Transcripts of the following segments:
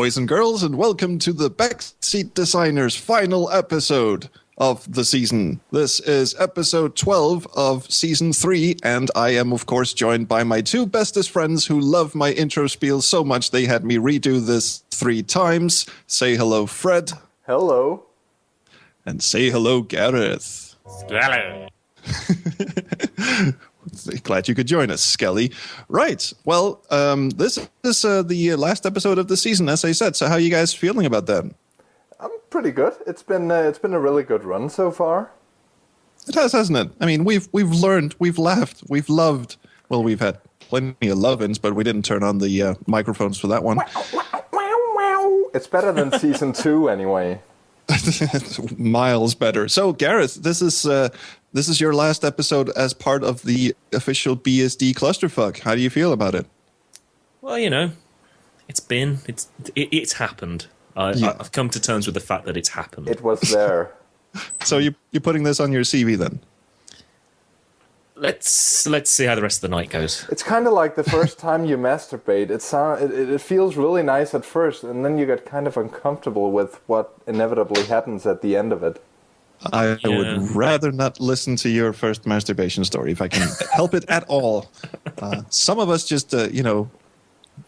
boys and girls, and welcome to the Backseat Designers final episode of the season. This is episode 12 of season 3, and I am, of course, joined by my two bestest friends who love my intro spiel so much they had me redo this 3 times. Say hello, Fred. Hello. And say hello, Gareth. Skelly. Glad you could join us, Skelly. Right. Well, this is the last episode of the season, as I said. So how are you guys feeling about that? I'm pretty good. It's been a really good run so far. It has, hasn't it? I mean, we've learned, we've laughed, we've loved. Well, we've had plenty of love-ins, but we didn't turn on the microphones for that one. It's better than season 2 anyway. Miles better. So, Gareth, this is your last episode as part of the official BSD clusterfuck. How do you feel about it? Well, you know, it's happened. I've come to terms with the fact that it's happened. It was there. So you're putting this on your CV then? Let's see how the rest of the night goes. It's kind of like the first time you masturbate. It feels really nice at first, and then you get kind of uncomfortable with what inevitably happens at the end of it. I would rather not listen to your first masturbation story if I can help it at all. Some of us just, spooch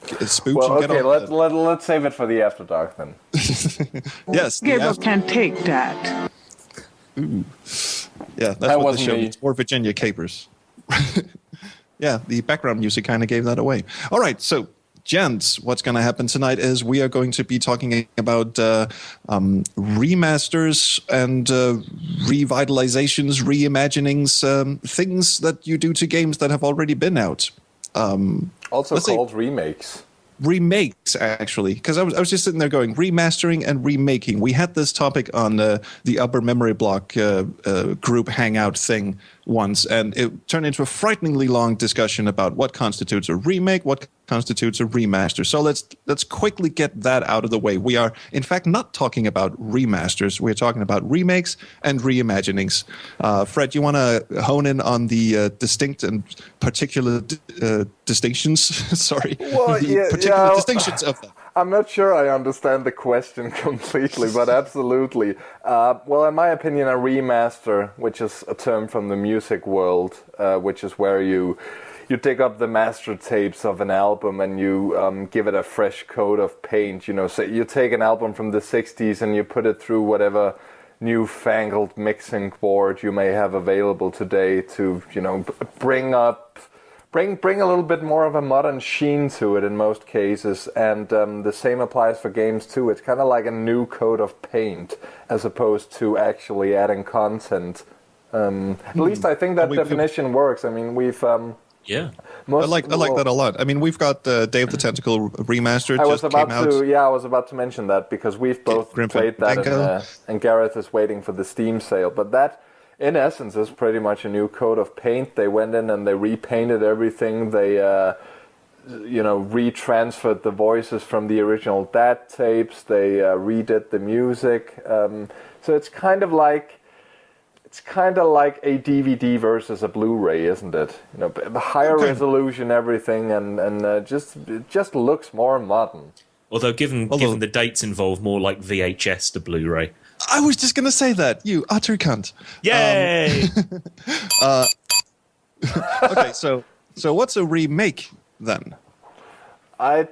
and get on. Let's save it for the after dark then. Yes. Gabriel can take that. Ooh. Yeah, that's that what the show me. is. Or Virginia Capers. Yeah, the background music kind of gave that away. All right, so gents, what's going to happen tonight is we are going to be talking about remasters and revitalizations, reimaginings, things that you do to games that have already been out. Also called remakes. Remakes, actually, because I was just sitting there going remastering and remaking. We had this topic on the Upper Memory Block group hangout thing once, and it turned into a frighteningly long discussion about what constitutes a remake, what constitutes a remaster. So let's quickly get that out of the way. We are, in fact, not talking about remasters. We're talking about remakes and reimaginings. Fred, you want to hone in on the distinct and particular distinctions? Sorry. Well, particular distinctions of them. I'm not sure I understand the question completely, but absolutely. Well, in my opinion, a remaster, which is a term from the music world, which is where you dig up the master tapes of an album and you give it a fresh coat of paint. You know, so you take an album from the 60s and you put it through whatever newfangled mixing board you may have available today to, you know, bring a little bit more of a modern sheen to it in most cases, and the same applies for games too. It's kind of like a new coat of paint as opposed to actually adding content. At least I think that definition works. I mean, we've I like that a lot. I mean, we've got Day of the Tentacle remastered. I was about to mention that because we've both played that, and Gareth is waiting for the Steam sale. But that, in essence, is pretty much a new coat of paint. They went in and they repainted everything. They, retransferred the voices from the original DAT tapes. They redid the music. So it's kind of like a DVD versus a Blu-ray, isn't it? You know, the higher resolution, everything, and just looks more modern. Although given the dates involved, more like VHS to Blu-ray. I was just going to say that, you utter cunt. Yay! Okay, so what's a remake then? I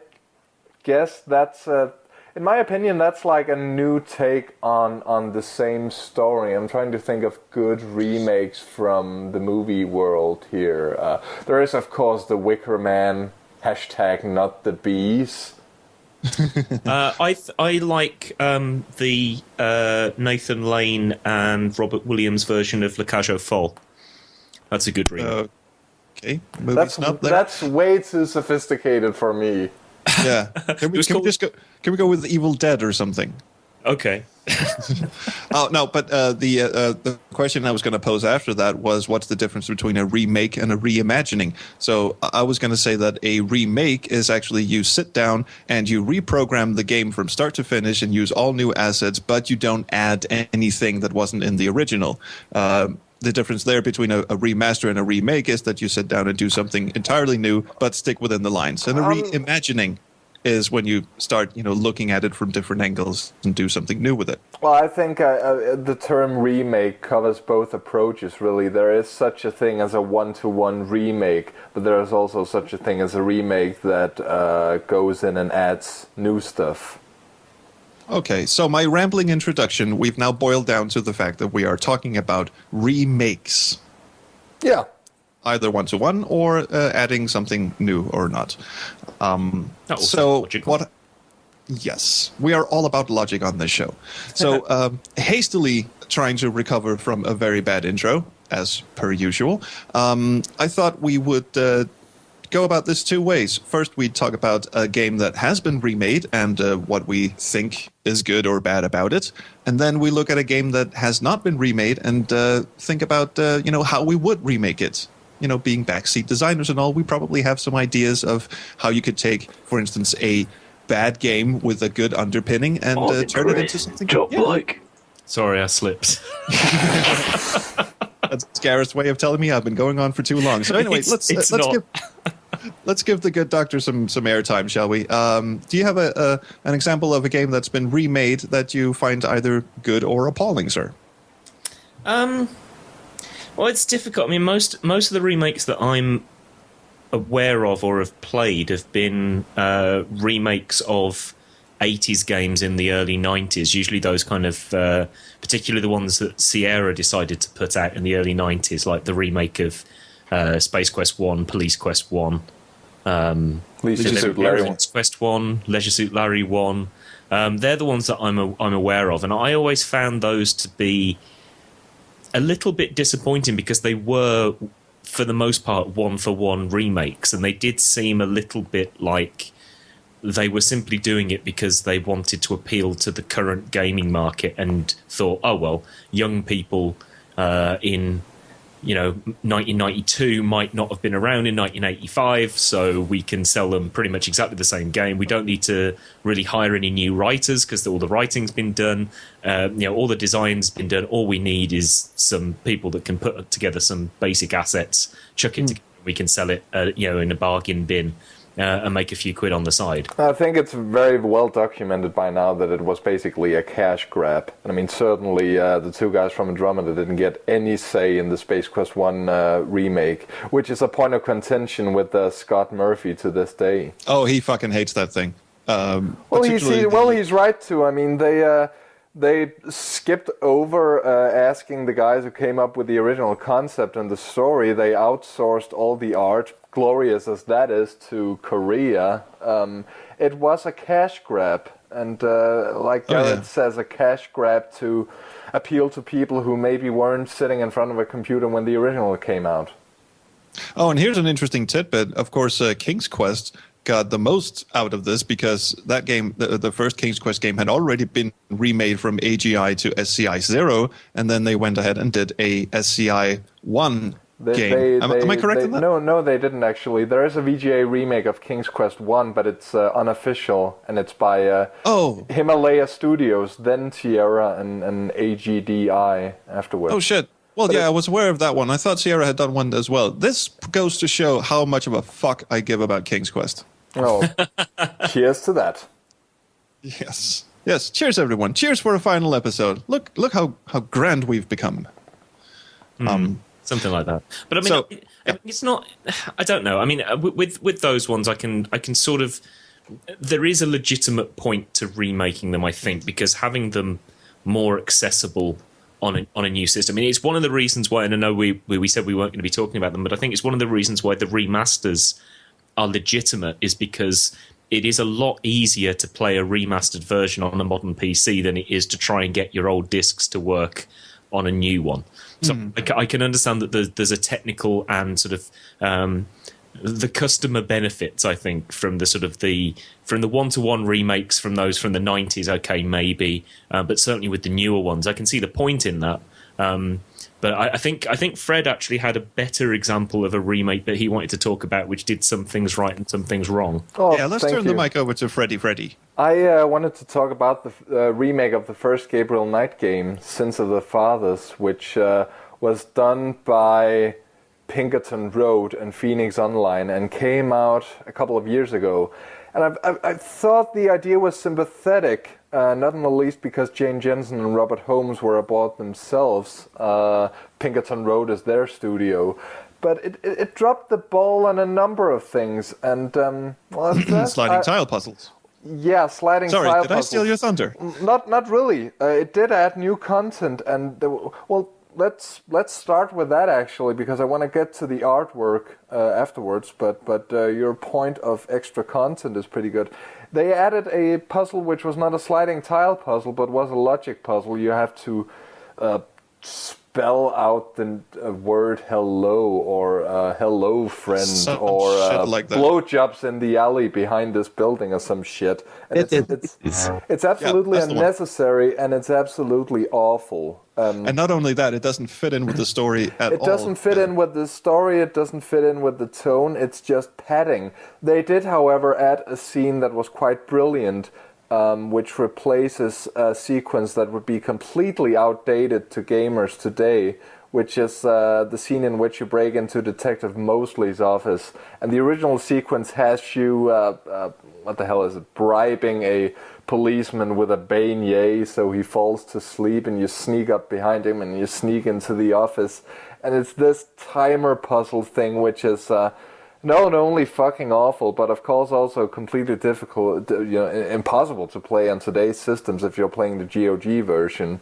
guess that's, in my opinion, that's like a new take on the same story. I'm trying to think of good remakes from the movie world here. There is, of course, The Wicker Man, #not the bees. I like the Nathan Lane and Robert Williams version of La Cage aux Folles. That's a good remake. Okay, that's way too sophisticated for me. Yeah, can we go with Evil Dead or something? Okay. Oh no, but the question I was going to pose after that was, what's the difference between a remake and a reimagining? So I was going to say that a remake is actually you sit down and you reprogram the game from start to finish and use all new assets, but you don't add anything that wasn't in the original. The difference there between a remaster and a remake is that you sit down and do something entirely new, but stick within the lines. And a reimagining is when you start, looking at it from different angles and do something new with it. Well, I think the term remake covers both approaches, really. There is such a thing as a one-to-one remake, but there is also such a thing as a remake that goes in and adds new stuff. Okay, so my rambling introduction, we've now boiled down to the fact that we are talking about remakes. Yeah. Either one-to-one or adding something new or not. So what... Yes, we are all about logic on this show. So hastily trying to recover from a very bad intro, as per usual, I thought we would go about this two ways. First, we'd talk about a game that has been remade and what we think is good or bad about it. And then we look at a game that has not been remade and think about, how we would remake it. Being backseat designers and all, we probably have some ideas of how you could take, for instance, a bad game with a good underpinning and turn it into something job-like. Sorry, I slipped. That's Gareth's way of telling me I've been going on for too long. So anyway, let's give the good doctor some airtime, shall we? Do you have an example of a game that's been remade that you find either good or appalling, sir? Well, it's difficult. I mean, most of the remakes that I'm aware of or have played have been remakes of 80s games in the early 90s, usually those kind of particularly the ones that Sierra decided to put out in the early 90s, like the remake of Space Quest 1, Police Quest 1, Leisure Suit Larry 1. Quest 1, Leisure Suit Larry 1. They're the ones that I'm aware of, and I always found those to be a little bit disappointing because they were, for the most part, one-for-one remakes, and they did seem a little bit like they were simply doing it because they wanted to appeal to the current gaming market and thought, oh, well, young people in 1992 might not have been around in 1985, so we can sell them pretty much exactly the same game. We don't need to really hire any new writers because all the writing's been done. All the design's been done. All we need is some people that can put together some basic assets, chuck it together. We can sell it, in a bargain bin. And make a few quid on the side. I think it's very well documented by now that it was basically a cash grab. And I mean, certainly the two guys from Andromeda didn't get any say in the Space Quest 1 remake, which is a point of contention with Scott Murphy to this day. Oh, he fucking hates that thing. He's right to. I mean, they skipped over asking the guys who came up with the original concept and the story. They outsourced all the art, glorious as that is, to Korea. It was a cash grab, and like Gareth says, a cash grab to appeal to people who maybe weren't sitting in front of a computer when the original came out. Oh, and here's an interesting tidbit. Of course, King's Quest got the most out of this because that game, the first King's Quest game, had already been remade from AGI to SCI 0, and then they went ahead and did a SCI 1 game. Am I correct in that? No, they didn't actually. There is a VGA remake of King's Quest 1, but it's unofficial, and it's by Himalaya Studios, then Sierra, and AGDI afterwards. Oh, shit. Well, I was aware of that one. I thought Sierra had done one as well. This goes to show how much of a fuck I give about King's Quest. Oh, cheers to that. Yes. Cheers, everyone. Cheers for a final episode. Look how grand we've become. Something like that. But I mean, it's not. I don't know. I mean, with those ones, I can sort of. There is a legitimate point to remaking them, I think, because having them more accessible on a new system. I mean, it's one of the reasons why, and I know we said we weren't going to be talking about them, but I think it's one of the reasons why the remasters are legitimate is because it is a lot easier to play a remastered version on a modern PC than it is to try and get your old discs to work on a new one. So I can understand that there's a technical and sort of the customer benefits, I think, from the sort of from the one-to-one remakes from those from the 90s, okay, maybe, but certainly with the newer ones, I can see the point in that. But I think Fred actually had a better example of a remake that he wanted to talk about, which did some things right and some things wrong. Oh, yeah, let's turn the mic over to Freddy. I wanted to talk about the remake of the first Gabriel Knight game, Sins of the Fathers, which was done by Pinkerton Road and Phoenix Online and came out a couple of years ago. And I thought the idea was sympathetic, not in the least because Jane Jensen and Robert Holmes were aboard themselves. Pinkerton Road is their studio. But it dropped the ball on a number of things. And, sliding tile puzzles. Yeah, sliding tile puzzles. Sorry, did I steal your thunder? Not really. It did add new content. And, let's start with that, actually, because I want to get to the artwork afterwards. But your point of extra content is pretty good. They added a puzzle which was not a sliding tile puzzle, but was a logic puzzle. You have to spell out the word hello or hello friend or like blowjobs in the alley behind this building or some shit. And it's absolutely unnecessary and it's absolutely awful. And not only that, it doesn't fit in with the story at all. It doesn't fit in with the story, it doesn't fit in with the tone, it's just padding. They did, however, add a scene that was quite brilliant, which replaces a sequence that would be completely outdated to gamers today, which is the scene in which you break into Detective Mosley's office. And the original sequence has you, what the hell is it, bribing a policeman with a beignet so he falls to sleep, and you sneak up behind him and you sneak into the office. And it's this timer puzzle thing, which is not only fucking awful, but of course also completely difficult, impossible to play on today's systems if you're playing the GOG version.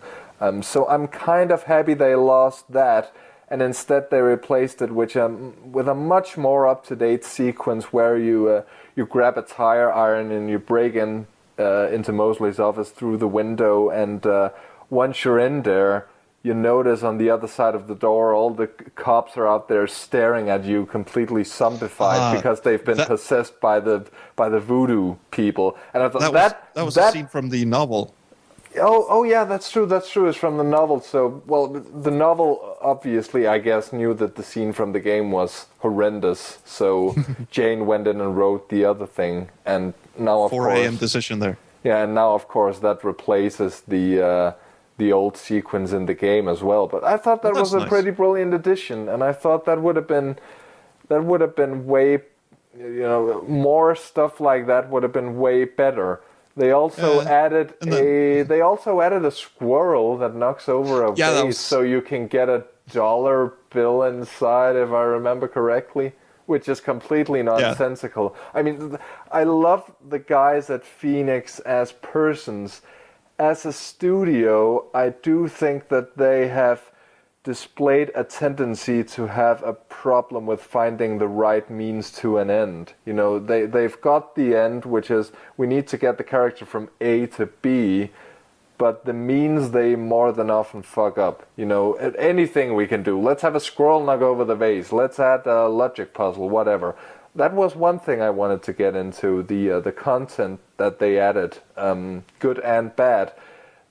So I'm kind of happy they lost that, and instead they replaced it with a much more up-to-date sequence where you grab a tire iron and you break into Mosley's office through the window, and once you're in there, you notice on the other side of the door all the cops are out there staring at you, completely zombified because they've been possessed by the voodoo people. And I thought that was a scene from the novel. Oh yeah, that's true. That's true. It's from the novel. So, well, the novel obviously, I guess, knew that the scene from the game was horrendous. So Jane went in and wrote the other thing, and now of 4 course, a.m. decision there. Yeah, and now of course that replaces the old sequence in the game as well. But I thought that was a pretty brilliant addition, and I thought that would have been way, more stuff like that would have been way better. They also added a squirrel that knocks over a vase so you can get a dollar bill inside, if I remember correctly, which is completely nonsensical. Yeah. I mean, I love the guys at Phoenix as persons. As a studio, I do think that they have displayed a tendency to have a problem with finding the right means to an end. They've got the end, which is we need to get the character from A to B, but the means they more than often fuck up. Anything we can do. Let's have a squirrel knock over the vase. Let's add a logic puzzle, whatever. That was one thing I wanted to get into, the content that they added, good and bad.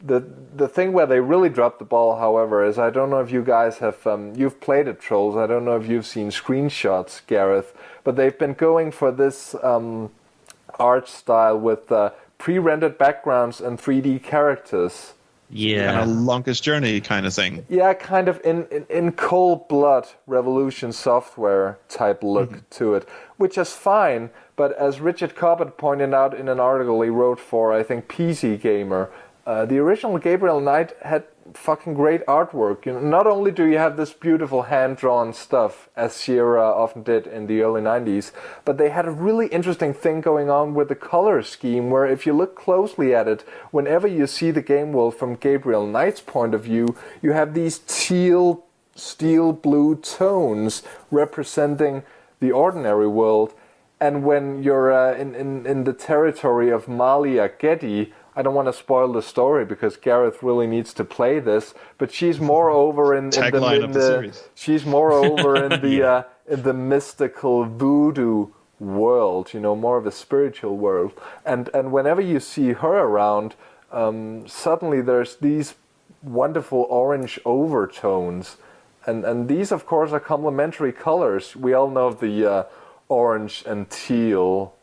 The thing where they really dropped the ball, however, is I don't know if you guys have, you've played it, Trolls, I don't know if you've seen screenshots, Gareth, but they've been going for this art style with pre-rendered backgrounds and 3D characters. Yeah. Kind of Longest Journey kind of thing. Yeah, kind of in cold blood Revolution software type look to it, which is fine, but as Richard Cobbett pointed out in an article he wrote for, I think, PC Gamer, the original Gabriel Knight had fucking great artwork. Not only do you have this beautiful hand-drawn stuff, as Sierra often did in the early 90s, but they had a really interesting thing going on with the color scheme, where if you look closely at it, whenever you see the game world from Gabriel Knight's point of view, you have these teal, steel blue tones representing the ordinary world. And when you're in the territory of Malia Getty, I don't want to spoil the story because Gareth really needs to play this, but she's more over in she's more over in the mystical voodoo world, more of a spiritual world. And whenever you see her around, suddenly there's these wonderful orange overtones, and these of course are complementary colors. We all know the orange and teal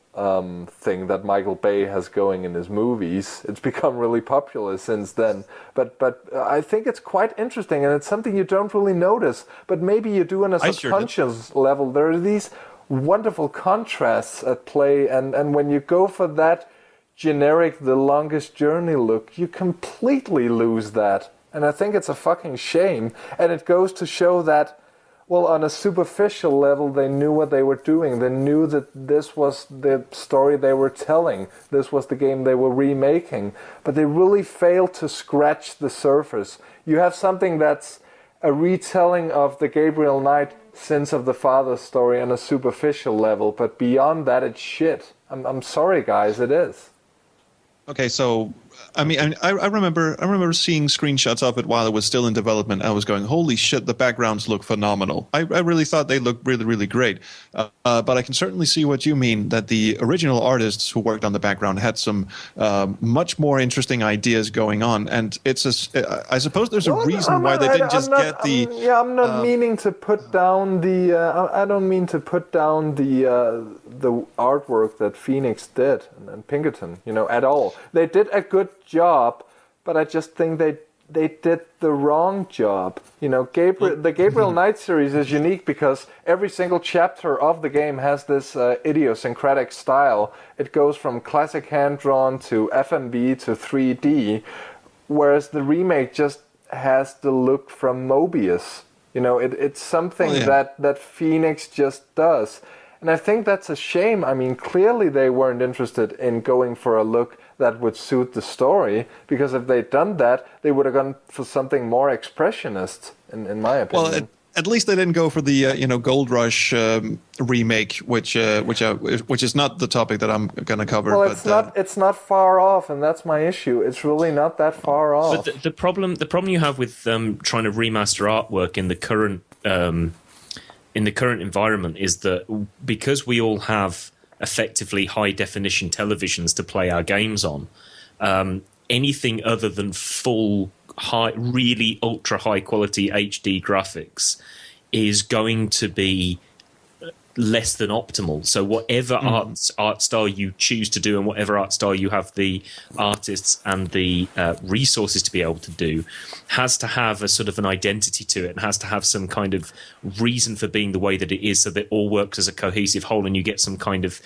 thing that Michael Bay has going in his movies. It's become really popular since then. But I think it's quite interesting, and it's something you don't really notice, but maybe you do on a subconscious level. There are these wonderful contrasts at play, and when you go for that generic The Longest Journey look, you completely lose that. And I think it's a fucking shame. And it goes to show that, well, on a superficial level, they knew what they were doing. They knew that this was the story they were telling. This was the game they were remaking. But they really failed to scratch the surface. You have something that's a retelling of the Gabriel Knight Sins of the Father story on a superficial level. But beyond that, it's shit. I'm sorry, guys, it is. Okay, so I mean, I remember seeing screenshots of it while it was still in development. I was going, holy shit, the backgrounds look phenomenal. I really thought they looked really, really great. But I can certainly see what you mean, that the original artists who worked on the background had some much more interesting ideas going on. And I suppose there's a reason why they didn't just get the... I'm not meaning to put down the... I don't mean to put down the artwork that Phoenix did and Pinkerton, at all. They did a good job, but I just think they did the wrong job. The Gabriel Knight series is unique because every single chapter of the game has this idiosyncratic style. It goes from classic hand-drawn to FMV to 3D, whereas the remake just has the look from Mobius. It's something that Phoenix just does. And I think that's a shame. I mean, clearly they weren't interested in going for a look that would suit the story, because if they'd done that, they would have gone for something more expressionist, in my opinion. Well, at least they didn't go for the Gold Rush remake, which is not the topic that I'm going to cover. Well, it's not far off, and that's my issue. It's really not that far off. But the problem you have with trying to remaster artwork in the current environment is that because we all have effectively high definition televisions to play our games on, anything other than full really ultra high quality HD graphics is going to be less than optimal. So whatever art style you choose to do, and whatever art style you have the artists and the resources to be able to do, has to have a sort of an identity to it, and has to have some kind of reason for being the way that it is, so that it all works as a cohesive whole, and you get some kind of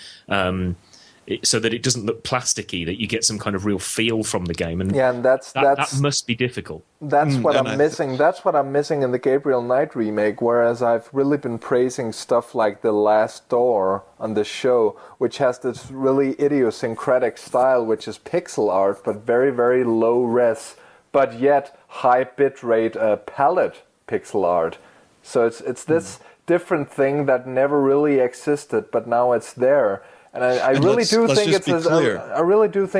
so that it doesn't look plasticky, that you get some kind of real feel from the game. And that must be difficult. That's what I'm missing. That's what I'm missing in the Gabriel Knight remake, whereas I've really been praising stuff like The Last Door on the show, which has this really idiosyncratic style, which is pixel art, but very, very low res, but yet high bitrate palette pixel art. So it's this different thing that never really existed, but now it's there. And I really do think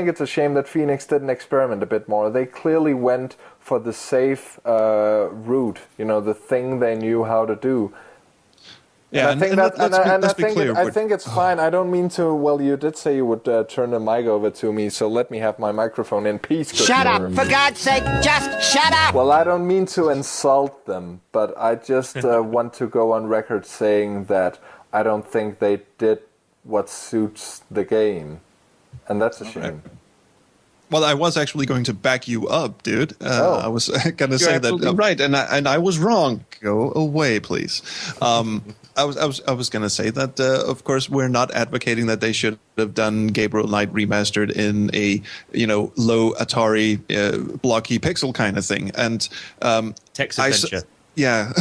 it's a shame that Phoenix didn't experiment a bit more. They clearly went for the safe route, the thing they knew how to do. Yeah, I think it's fine. I don't mean to. Well, you did say you would turn the mic over to me, so let me have my microphone in peace. Shut up! For God's sake, just shut up! Well, I don't mean to insult them, but I just want to go on record saying that I don't think they did what suits the game, and that's a shame. Right. Well, I was actually going to back you up, dude. I was going to say that right, and I was wrong. Go away, please. I was going to say that of course we're not advocating that they should have done Gabriel Knight remastered in a low Atari blocky pixel kind of thing, and text adventure. Yeah,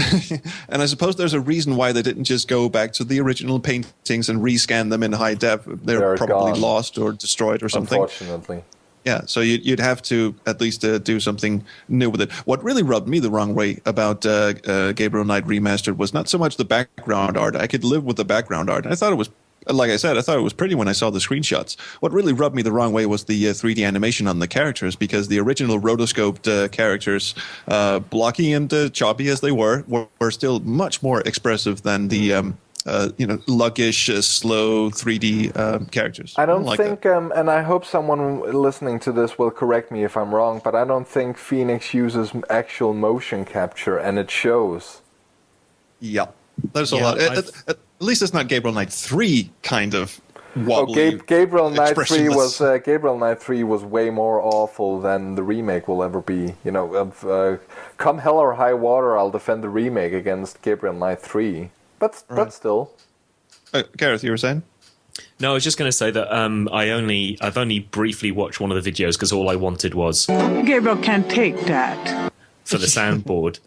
and I suppose there's a reason why they didn't just go back to the original paintings and rescan them in high def. They're probably gone. Lost or destroyed or something. Unfortunately. Yeah, so you'd have to at least do something new with it. What really rubbed me the wrong way about Gabriel Knight Remastered was not so much the background art. I could live with the background art. I thought it was, like I said, I thought it was pretty when I saw the screenshots. What really rubbed me the wrong way was the 3D animation on the characters, because the original rotoscoped characters, blocky and choppy as they were still much more expressive than the luggish, slow 3D characters. I don't think, and I hope someone listening to this will correct me if I'm wrong, but I don't think Phoenix uses actual motion capture, and it shows. Yeah, there's a lot. At least it's not Gabriel Knight 3 kind of wobbly. Gabriel Knight 3 was way more awful than the remake will ever be. Come hell or high water, I'll defend the remake against Gabriel Knight 3. But still. Gareth, you were saying? No, I was just going to say that I've only briefly watched one of the videos because all I wanted was Gabriel can't take that. for the soundboard.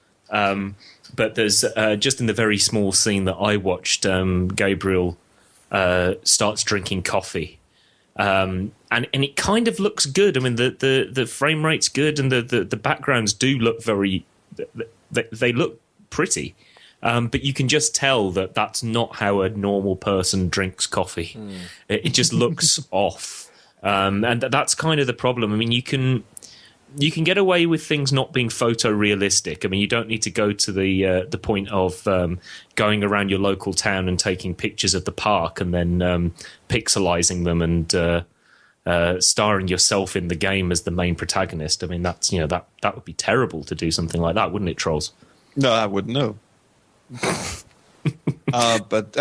But there's just in the very small scene that I watched, Gabriel starts drinking coffee, and it kind of looks good. I mean, the frame rate's good, and the backgrounds do look they look pretty. But you can just tell that that's not how a normal person drinks coffee. It just looks off, and that's kind of the problem. I mean, you can get away with things not being photorealistic. I mean, you don't need to go to the point of going around your local town and taking pictures of the park and then pixelizing them and starring yourself in the game as the main protagonist. I mean, that's that would be terrible to do something like that, wouldn't it, Trolls? No, I wouldn't know. But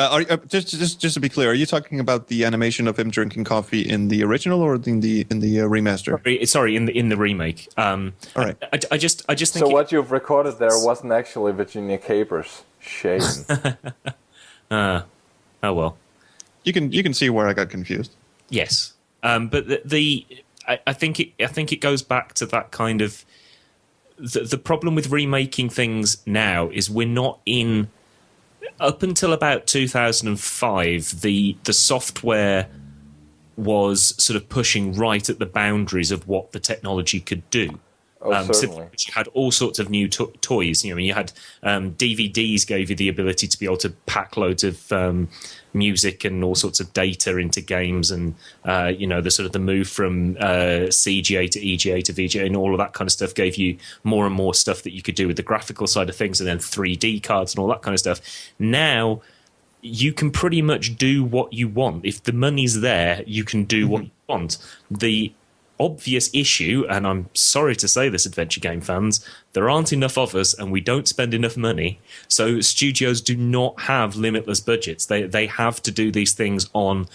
just to be clear, are you talking about the animation of him drinking coffee in the original or in the remaster? Sorry, in the remake. All right. I just think. So what you've recorded there wasn't actually Virginia Capers. Shame. Oh well. You can see where I got confused. Yes, but I think it goes back to that kind of. The problem with remaking things now is we're not in. Up until about 2005, the software was sort of pushing right at the boundaries of what the technology could do. Certainly. You had all sorts of new toys. You had DVDs gave you the ability to be able to pack loads of music and all sorts of data into games, and the sort of the move from CGA to EGA to VGA and all of that kind of stuff gave you more and more stuff that you could do with the graphical side of things, and then 3D cards and all that kind of stuff. Now you can pretty much do what you want. If the money's there, you can do what you want. The obvious issue, and I'm sorry to say this, adventure game fans, there aren't enough of us and we don't spend enough money, so studios do not have limitless budgets. They have to do these things on,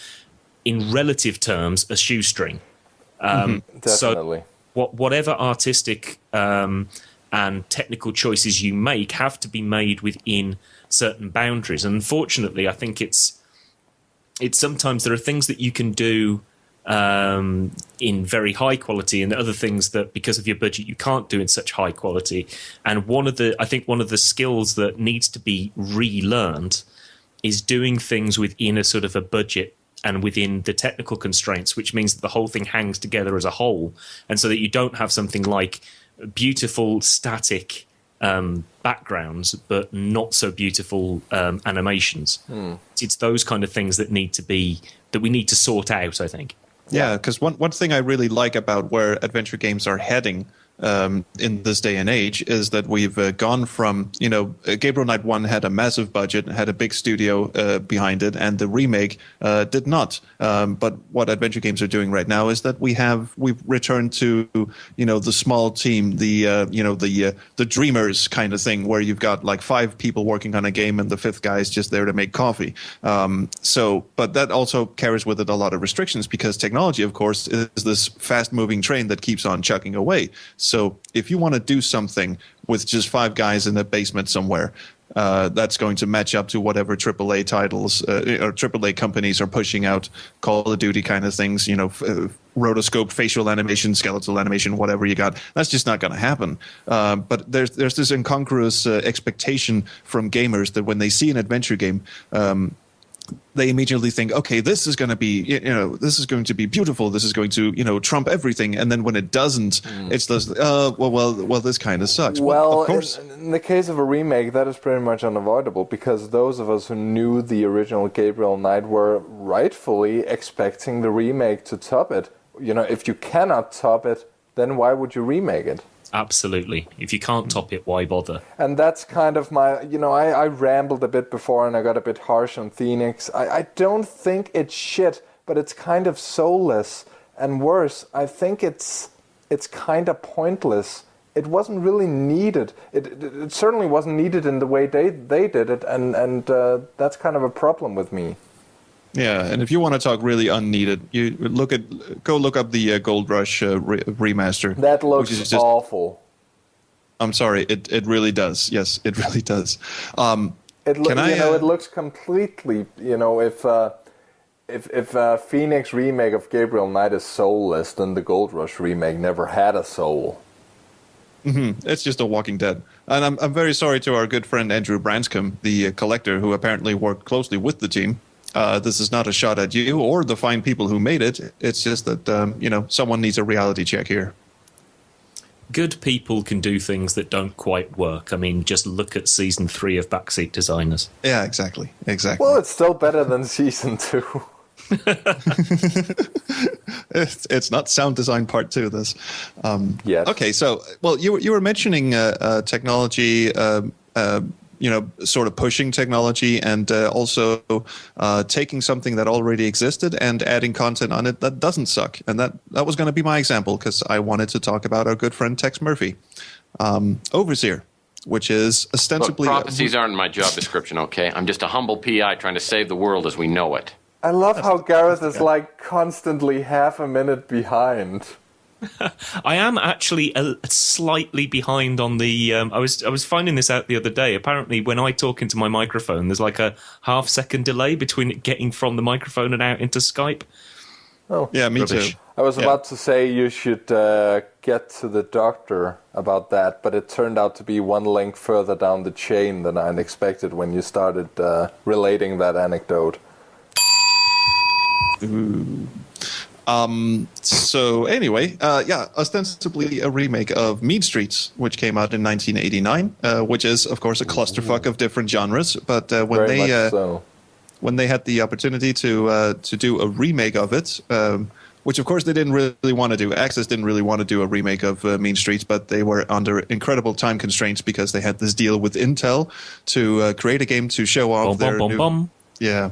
in relative terms, a shoestring. Definitely. So whatever artistic and technical choices you make have to be made within certain boundaries. And unfortunately, I think it's sometimes there are things that you can do in very high quality, and other things that because of your budget you can't do in such high quality. And one of the skills that needs to be relearned is doing things within a sort of a budget and within the technical constraints, which means that the whole thing hangs together as a whole, and so that you don't have something like beautiful static backgrounds but not so beautiful animations. It's those kind of things that we need to sort out, I think. Yeah, because one thing I really like about where adventure games are heading in this day and age is that we've gone from, Gabriel Knight 1 had a massive budget, had a big studio behind it, and the remake did not. But what adventure games are doing right now is that we've returned to, the small team, the dreamers kind of thing, where you've got like 5 people working on a game and the 5th guy is just there to make coffee. But that also carries with it a lot of restrictions, because technology, of course, is this fast-moving train that keeps on chugging away. So if you want to do something with just 5 guys in a basement somewhere, that's going to match up to whatever AAA titles or AAA companies are pushing out, Call of Duty kind of things, rotoscope, facial animation, skeletal animation, whatever you got. That's just not going to happen. But there's this incongruous expectation from gamers that when they see an adventure game, they immediately think, okay, this is going to be, this is going to be beautiful. This is going to, trump everything. And then when it doesn't, it's this, well, this kind of sucks. Well, of course. in the case of a remake, that is pretty much unavoidable, because those of us who knew the original Gabriel Knight were rightfully expecting the remake to top it. If you cannot top it, then why would you remake it? Absolutely. If you can't top it, why bother? And that's kind of my, I rambled a bit before and I got a bit harsh on Phoenix. I don't think it's shit, but it's kind of soulless. And worse, I think it's kind of pointless. It wasn't really needed. It certainly wasn't needed in the way they did it, and that's kind of a problem with me. Yeah, and if you want to talk really unneeded, you go look up the Gold Rush remaster. That looks awful. I'm sorry, it really does. Yes, it really does. It looks completely. If Phoenix remake of Gabriel Knight is soulless, then the Gold Rush remake never had a soul. It's just a Walking Dead. And I'm very sorry to our good friend Andrew Branscombe, the collector, who apparently worked closely with the team. This is not a shot at you or the fine people who made it. It's just that, someone needs a reality check here. Good people can do things that don't quite work. I mean, just look at season 3 of Backseat Designers. Yeah, exactly. Well, it's still better than season 2. It's not sound design part 2. This. Yes. Okay, so you were mentioning technology. Sort of pushing technology and also taking something that already existed and adding content on it that doesn't suck. And that was going to be my example because I wanted to talk about our good friend Tex Murphy, Overseer, which is ostensibly... Look, prophecies aren't in my job description, okay? I'm just a humble PI trying to save the world as we know it. I love how Gareth is constantly half a minute behind. I am actually slightly behind on the. I was finding this out the other day. Apparently, when I talk into my microphone, there's like a half-second delay between it getting from the microphone and out into Skype. Oh, yeah, me too. I was about to say you should get to the doctor about that, but it turned out to be one link further down the chain than I expected when you started relating that anecdote. Ooh. So anyway, ostensibly a remake of Mean Streets, which came out in 1989, which is, of course, a clusterfuck of different genres. But when they had the opportunity to do a remake of it, which of course they didn't really want to do. Access didn't really want to do a remake of Mean Streets, but they were under incredible time constraints because they had this deal with Intel to create a game to show off their new... Yeah.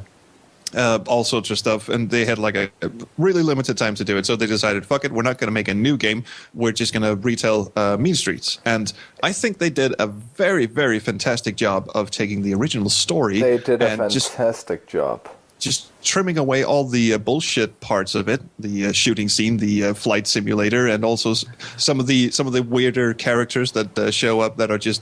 All sorts of stuff, and they had like a really limited time to do it. So they decided, fuck it, we're not going to make a new game. We're just going to retell Mean Streets. And I think they did a very, very fantastic job of taking the original story. They did a fantastic job. Just trimming away all the bullshit parts of it, the shooting scene, the flight simulator, and also some of the weirder characters that show up that are just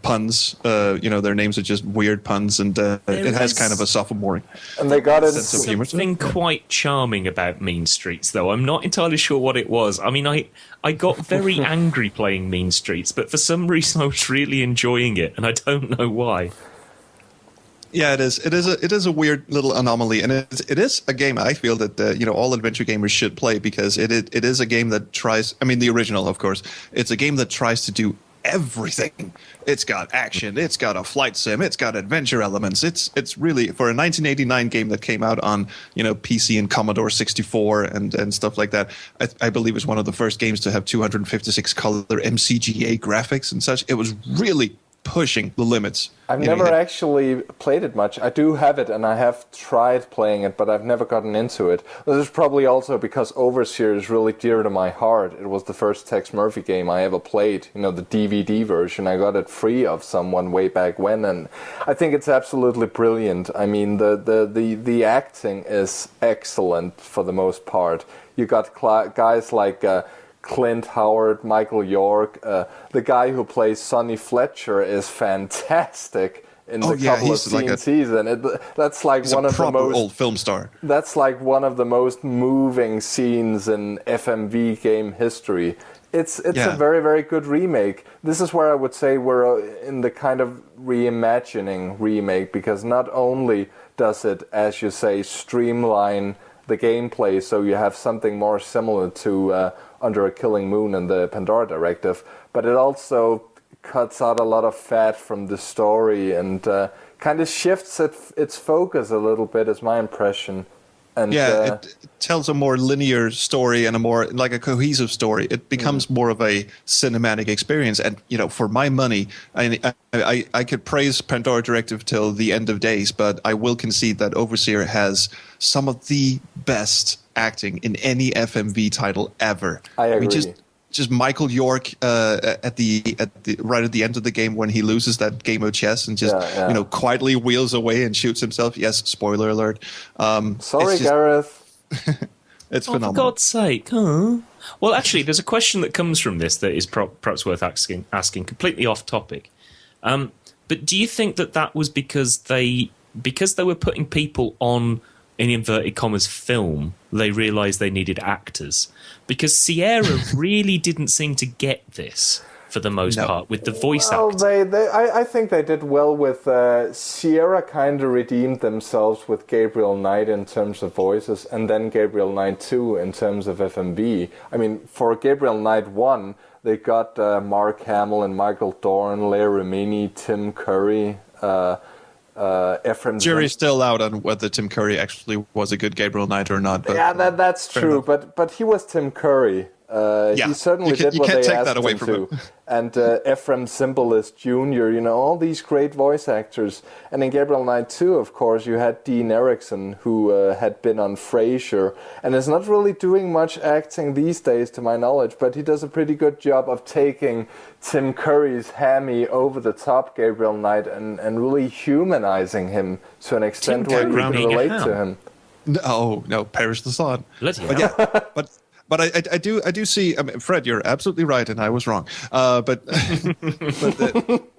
puns. Their names are just weird puns, and it has kind of a sophomoric. And they got sense of humor. Something quite charming about Mean Streets, though. I'm not entirely sure what it was. I mean, I got very angry playing Mean Streets, but for some reason I was really enjoying it, and I don't know why. Yeah, it is. It is a weird little anomaly, and it is a game I feel that all adventure gamers should play because it is a game that tries. I mean, the original, of course. It's a game that tries to do everything. It's got action. It's got a flight sim. It's got adventure elements. It's really, for a 1989 game that came out on PC and Commodore 64 and stuff like that. I believe it's one of the first games to have 256 color MCGA graphics and such. It was really pushing the limits. I've never actually played it much. I do have it, and I have tried playing it, but I've never gotten into it. This is probably also because Overseer is really dear to my heart. It was the first Tex Murphy game I ever played, the DVD version. I got it free of someone way back when, and I think it's absolutely brilliant. I mean, the acting is excellent for the most part. You got guys like Clint Howard, Michael York, the guy who plays Sonny Fletcher is fantastic in the couple of scenes he's in. That's like one of the most old film star. That's like one of the most moving scenes in FMV game history. It's a very, very good remake. This is where I would say we're in the kind of reimagining remake, because not only does it, as you say, streamline the gameplay so you have something more similar to Under a Killing Moon and the Pandora Directive, but it also cuts out a lot of fat from the story and kind of shifts its focus a little bit, is my impression. And it tells a more linear story and a more like a cohesive story. It becomes more of a cinematic experience. And for my money, I could praise Pandora Directive till the end of days, but I will concede that Overseer has some of the best acting in any FMV title ever. I agree. I mean, just Michael York at the right at the end of the game when he loses that game of chess and just quietly wheels away and shoots himself. Yes, spoiler alert. Sorry, Gareth. It's phenomenal. For God's sake, huh? Well, actually, there's a question that comes from this that is perhaps worth asking completely off topic. But do you think that was because they were putting people on, in inverted commas, film, they realised they needed actors? Because Sierra really didn't seem to get this for the most part with the voice acting. I think they did well with Sierra. Kind of redeemed themselves with Gabriel Knight in terms of voices, and then Gabriel Knight 2 in terms of FMV. I mean, for Gabriel Knight 1, they got Mark Hamill and Michael Dorn, Leia Remini, Tim Curry, Ephraim. Jury's still out on whether Tim Curry actually was a good Gabriel Knight or not. But, yeah, that's true. But he was Tim Curry. He certainly did what they asked him to. And Ephraim Zimbalist Jr., all these great voice actors. And in Gabriel Knight 2, of course, you had Dean Erickson, who had been on Frasier, and is not really doing much acting these days, to my knowledge, but he does a pretty good job of taking Tim Curry's hammy over-the-top Gabriel Knight and really humanizing him to an extent where you can relate to him. No, perish the thought. But I do see. I mean, Fred, you're absolutely right, and I was wrong. But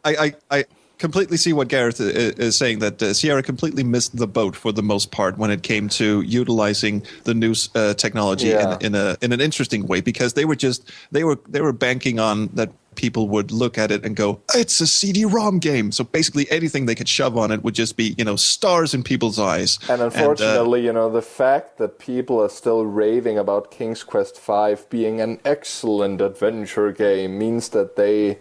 I completely see what Gareth is saying, that Sierra completely missed the boat for the most part when it came to utilizing the new technology in an interesting way, because they were banking on that people would look at it and go, it's a CD-ROM game. So basically anything they could shove on it would just be, stars in people's eyes. And unfortunately, the fact that people are still raving about King's Quest V being an excellent adventure game means that they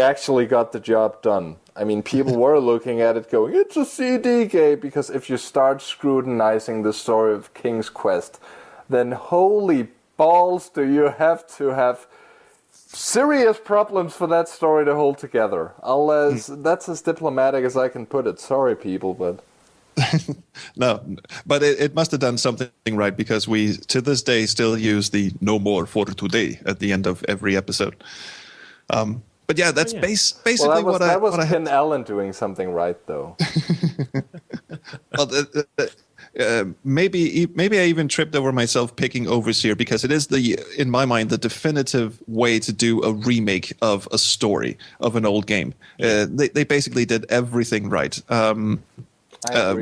actually got the job done. I mean, people were looking at it going, it's a CD game, because if you start scrutinizing the story of King's Quest, then holy balls do you have to have serious problems for that story to hold together. That's as diplomatic as I can put it. Sorry, people, but... No, but it must have done something right, because we, to this day, still use the "no more for today" at the end of every episode. But yeah, that's basically that was Ken Allen doing something right, though. Well, maybe I even tripped over myself picking Overseer, because it is in my mind, the definitive way to do a remake of a story of an old game. They basically did everything right.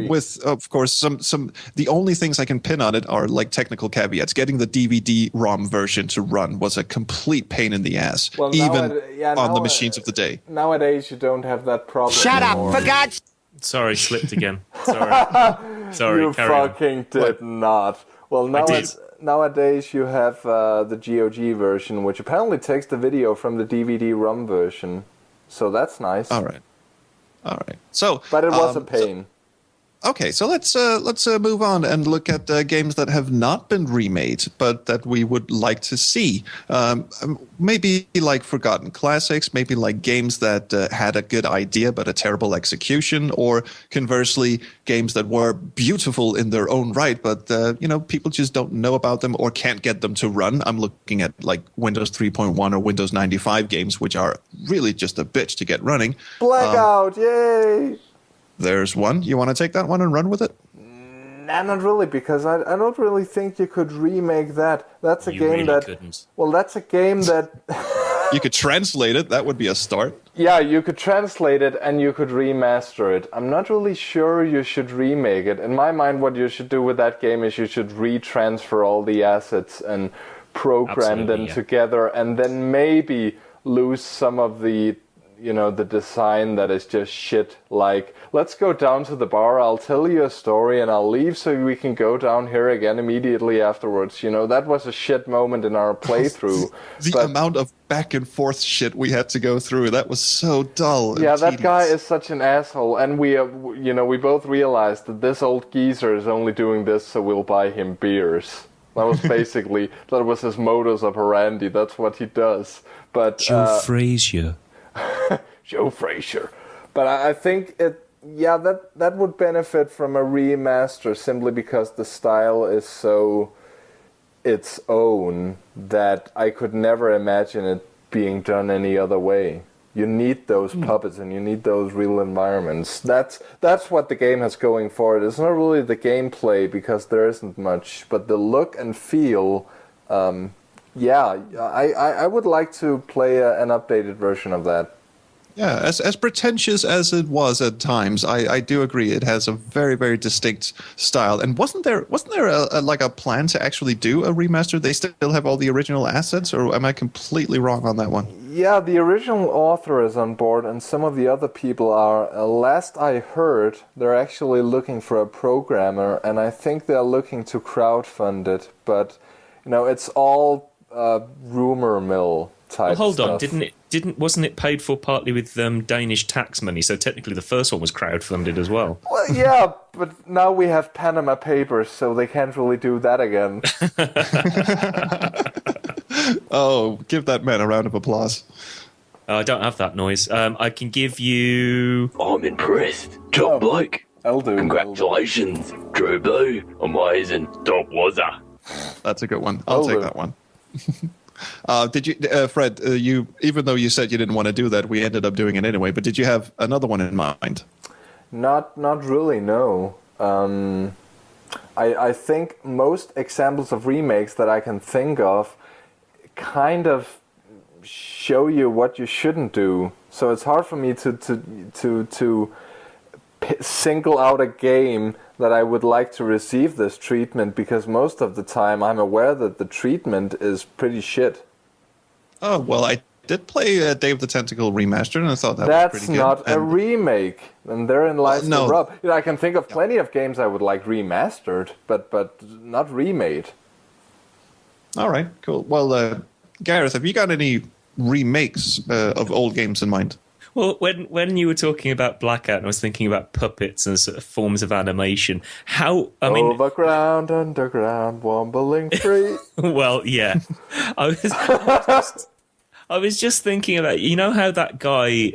With, of course, the only things I can pin on it are like technical caveats. Getting the DVD-ROM version to run was a complete pain in the ass, even on the machines of the day. Nowadays, you don't have that problem. Shut anymore. up, for God's... Sorry, slipped again. Sorry. You fucking did not. Well, nowadays you have the GOG version, which apparently takes the video from the DVD-ROM version. So that's nice. All right. So, but it was a pain. So let's move on and look at games that have not been remade, but that we would like to see. Maybe like forgotten classics, maybe like games that had a good idea but a terrible execution, or conversely, games that were beautiful in their own right, but people just don't know about them or can't get them to run. I'm looking at like Windows 3.1 or Windows 95 games, which are really just a bitch to get running. Blackout, yay! There's one. You want to take that one and run with it? Nah, not really, because I don't really think you could remake that. That's a game that... couldn't. Well, that's a game that... You could translate it. That would be a start. Yeah, you could translate it and you could remaster it. I'm not really sure you should remake it. In my mind, what you should do with that game is you should retransfer all the assets and program them together, and then maybe lose some of the design that is just shit. Like, let's go down to the bar, I'll tell you a story, and I'll leave so we can go down here again immediately afterwards. That was a shit moment in our playthrough. The amount of back and forth shit we had to go through, that was so dull. Yeah, that guy is such an asshole, and we both realized that this old geezer is only doing this so we'll buy him beers. That was basically, that was his modus operandi, that's what he does. But Joe Frazier. Joe Frazier. But I think that would benefit from a remaster, simply because the style is so its own that I could never imagine it being done any other way. You need those puppets and you need those real environments. That's what the game has going for it. It's not really the gameplay, because there isn't much, but the look and feel. I would like to play an updated version of that. Yeah, as pretentious as it was at times, I do agree it has a very, very distinct style. And wasn't there a plan to actually do a remaster? They still have all the original assets, or am I completely wrong on that one? Yeah, the original author is on board, and some of the other people are. Last I heard, they're actually looking for a programmer, and I think they're looking to crowdfund it. But it's all rumor mill type. Well, hold on, stuff. wasn't it paid for partly with Danish tax money? So technically, the first one was crowdfunded as well. Well, yeah, but now we have Panama Papers, so they can't really do that again. Oh, give that man a round of applause. I don't have that noise. I can give you... I'm impressed. Top bloke. I'll do. Congratulations. True blue. Amazing. Top wazza. That's a good one. I'll take that one. Did you, Fred? You, even though you said you didn't want to do that, we ended up doing it anyway. But did you have another one in mind? Not really. No. I think most examples of remakes that I can think of kind of show you what you shouldn't do. So it's hard for me to single out a game that I would like to receive this treatment, because most of the time I'm aware that the treatment is pretty shit. Oh, well, I did play Day of the Tentacle Remastered, and I thought that was pretty good. That's not a remake, and therein lies no. the rub. I can think of plenty of games I would like remastered, but not remade. All right, cool. Well, Gareth, have you got any remakes of old games in mind? Well, when you were talking about Blackout, I was thinking about puppets and sort of forms of animation. Overground, underground, wombling free. Well, yeah. I was just thinking about, how that guy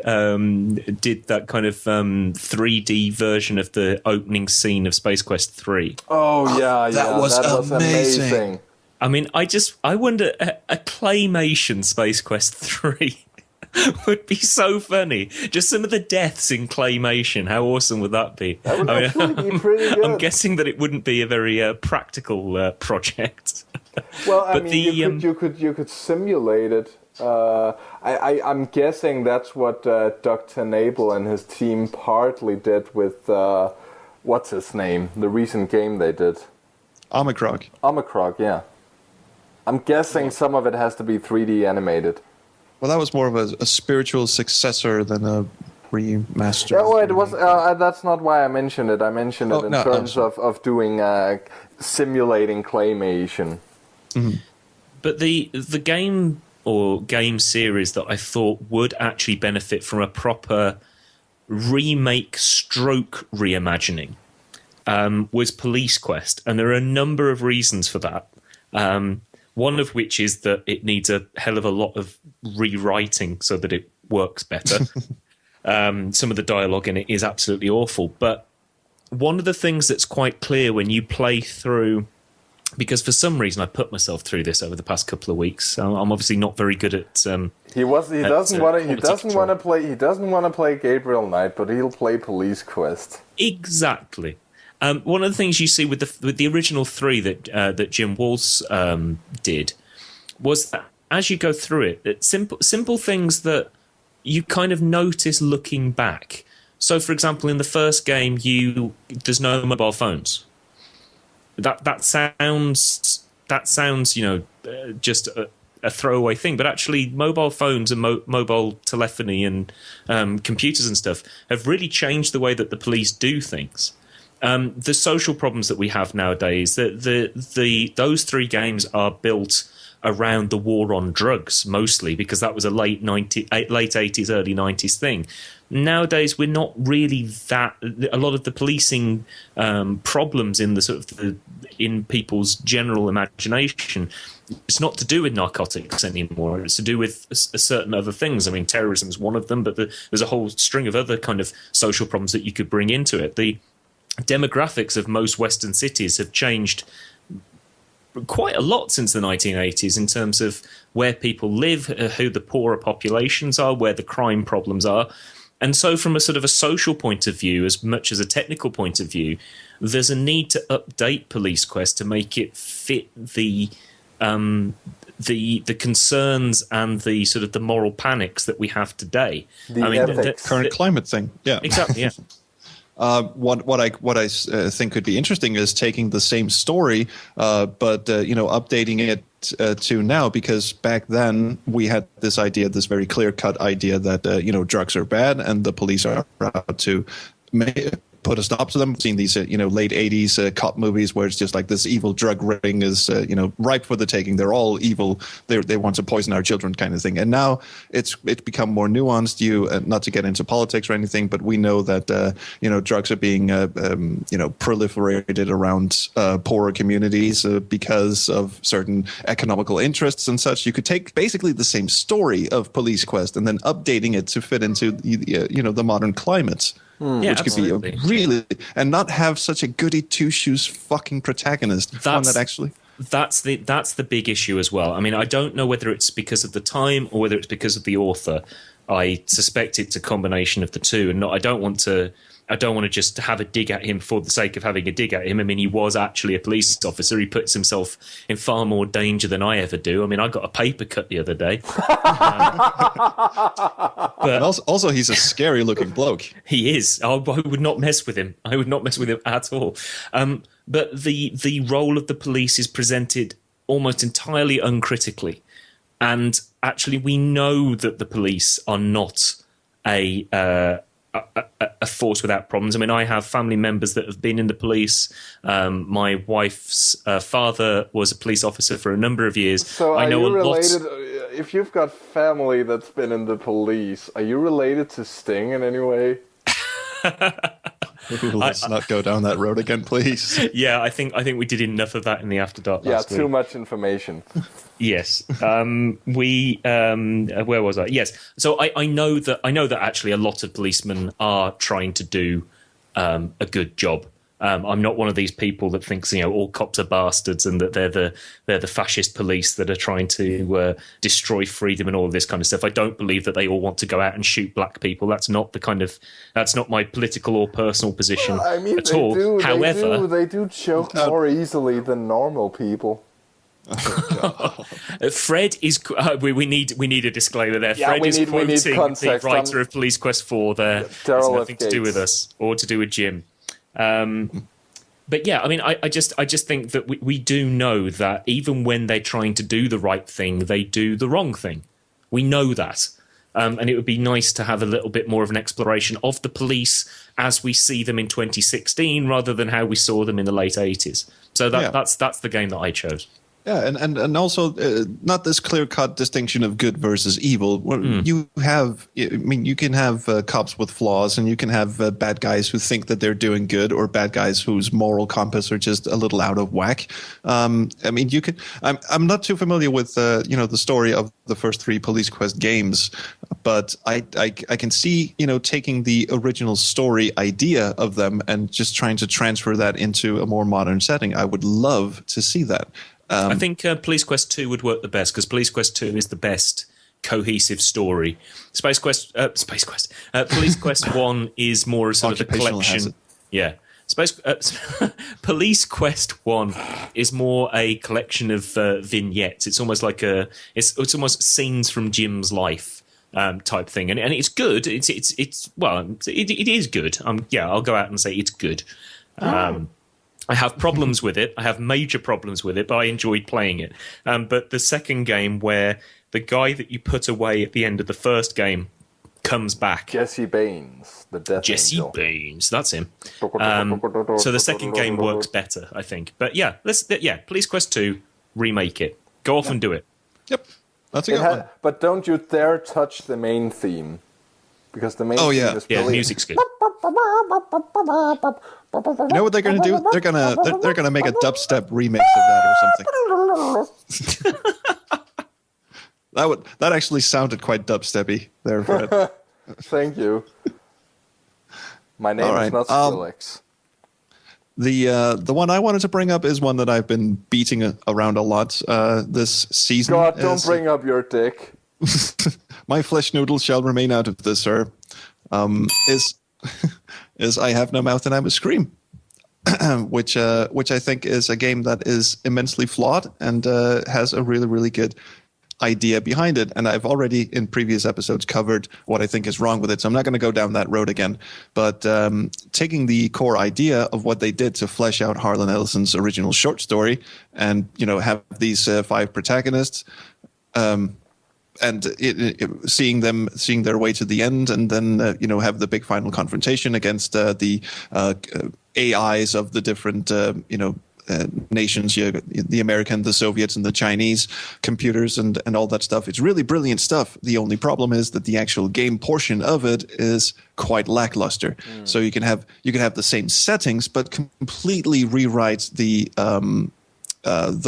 did that kind of 3D version of the opening scene of Space Quest 3. Oh, yeah. That was amazing. I mean, I wonder, a claymation Space Quest 3 would be so funny. Just some of the deaths in claymation. How awesome would that be? That would actually be pretty good. I'm guessing that it wouldn't be a very practical project. Well, I mean, you could simulate it. I'm guessing that's what Dr. Nabel and his team partly did with what's his name? The recent game they did. Omicron, yeah. I'm guessing some of it has to be 3D animated. Well, that was more of a spiritual successor than a remaster. Yeah, well, it was. That's not why I mentioned it. I mentioned it in terms of doing simulating claymation. Mm-hmm. But the game or game series that I thought would actually benefit from a proper remake stroke reimagining was Police Quest, and there are a number of reasons for that. One of which is that it needs a hell of a lot of rewriting so that it works better. Some of the dialogue in it is absolutely awful. But one of the things that's quite clear when you play through, because for some reason I put myself through this over the past couple of weeks. I'm obviously not very good at. He doesn't want to play Gabriel Knight, but he'll play Police Quest. Exactly. One of the things you see with the original 3 that Jim Walls did was that as you go through it, that simple things that you kind of notice looking back. So, for example, in the first game, there's no mobile phones. That sounds just a throwaway thing, but actually, mobile phones and mobile telephony and computers and stuff have really changed the way that the police do things. The social problems that we have nowadays, those 3 games are built around the war on drugs mostly, because that was a late 80s, early 90s thing. Nowadays, we're not really that. A lot of the policing problems in in people's general imagination, it's not to do with narcotics anymore. It's to do with certain other things. I mean, terrorism is one of them, but there's a whole string of other kind of social problems that you could bring into it. The demographics of most Western cities have changed quite a lot since the 1980s in terms of where people live, who the poorer populations are, where the crime problems are. And so from a sort of a social point of view, as much as a technical point of view, there's a need to update Police Quest to make it fit the the concerns and the sort of the moral panics that we have today. The current climate thing. Yeah, exactly. Yeah. What I think could be interesting is taking the same story, but updating it to now, because back then we had this very clear cut idea that drugs are bad and the police are out to put a stop to them. I've seen these late 80s cop movies where it's just like this evil drug ring is ripe for the taking. They're all evil. They want to poison our children, kind of thing. And now it's become more nuanced. Not to get into politics or anything, but we know that drugs are being proliferated around poorer communities because of certain economical interests and such. You could take basically the same story of Police Quest and then updating it to fit into the modern climate. Yeah, which absolutely. could be really, and not have such a goody two shoes fucking protagonist. That's the big issue as well. I mean, I don't know whether it's because of the time or whether it's because of the author. I suspect it's a combination of the two, and I don't want to just have a dig at him for the sake of having a dig at him. I mean, he was actually a police officer. He puts himself in far more danger than I ever do. I mean, I got a paper cut the other day. But also, he's a scary-looking bloke. He is. I would not mess with him. I would not mess with him at all. But the role of the police is presented almost entirely uncritically. And actually, we know that the police are not a force without problems. I mean, I have family members that have been in the police. My wife's father was a police officer for a number of years. So I know you related? If you've got family that's been in the police, are you related to Sting in any way? Let's not go down that road again, please. Yeah, I think we did enough of that in the After Dark last week. Too much information. Yes. Where was I? Yes. So I know that actually a lot of policemen are trying to do a good job. I'm not one of these people that thinks all cops are bastards and that they're the fascist police that are trying to destroy freedom and all of this kind of stuff. I don't believe that they all want to go out and shoot black people. That's not my political or personal position at all. However, they do choke more easily than normal people. Fred is. We need a disclailer there. Fred is quoting the writer of Police Quest 4. There, it's nothing to do with us or to do with Jim. But yeah, I mean, I just think that we do know that even when they're trying to do the right thing, they do the wrong thing. We know that. And it would be nice to have a little bit more of an exploration of the police as we see them in 2016 rather than how we saw them in the late 80s. So that's the game that I chose. Yeah, and also not this clear-cut distinction of good versus evil. You can have cops with flaws, and you can have bad guys who think that they're doing good, or bad guys whose moral compass are just a little out of whack. I mean, you can. I'm not too familiar with the story of the first 3 Police Quest games, but I can see taking the original story idea of them and just trying to transfer that into a more modern setting. I would love to see that. I think Police Quest 2 would work the best because Police Quest 2 is the best cohesive story. Police Quest 1 is more sort of a collection. Yeah. Police Quest 1 is more a collection of vignettes. It's almost like it's almost scenes from Jim's life type thing, and it's good. It is good. I'll go out and say it's good. I have problems with it. I have major problems with it, but I enjoyed playing it. But the second game, where the guy that you put away at the end of the first game comes back. Jesse Baines, the Death Angel. Baines, that's him. So the second game works better, I think. But Police Quest 2, remake it. Go off and do it. Yep, that's a good one. But don't you dare touch the main theme. Because the main theme is brilliant. Yeah, music's good. You know what they're going to do? They're gonna make a dubstep remix of that or something. That actually sounded quite dubsteppy there, Fred. Thank you. My name is not Skrillex. The one I wanted to bring up is one that I've been beating around a lot this season. God, don't bring up your dick. My flesh noodle shall remain out of this, sir. Is I have no mouth and I must scream. which I think is a game that is immensely flawed and has a really, really good idea behind it. And I've already in previous episodes covered what I think is wrong with it, so I'm not going to go down that road again. But taking the core idea of what they did to flesh out Harlan Ellison's original short story, and have these 5 protagonists, and seeing their way to the end, and then have the big final confrontation against the AIs of the different nations, the American, the Soviets, and the Chinese computers, and all that stuff. It's really brilliant stuff. The only problem is that the actual game portion of it is quite lackluster. So you can have the same settings, but completely rewrite the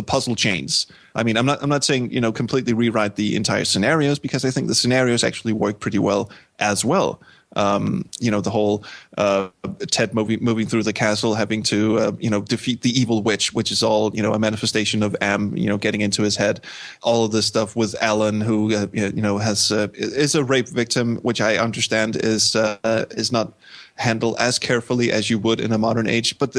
puzzle chains. I mean, I'm not saying completely rewrite the entire scenarios, because I think the scenarios actually work pretty well as well. The whole Ted moving through the castle, having to defeat the evil witch, which is all a manifestation of Am getting into his head. All of this stuff with Alan, who is a rape victim, which I understand is not handled as carefully as you would in a modern age, but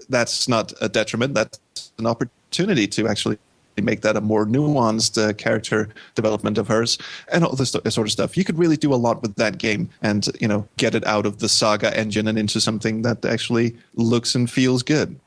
that's not a detriment. That's an opportunity to actually make that a more nuanced character development of hers, and all this sort of stuff. You could really do a lot with that game, and get it out of the Saga engine and into something that actually looks and feels good.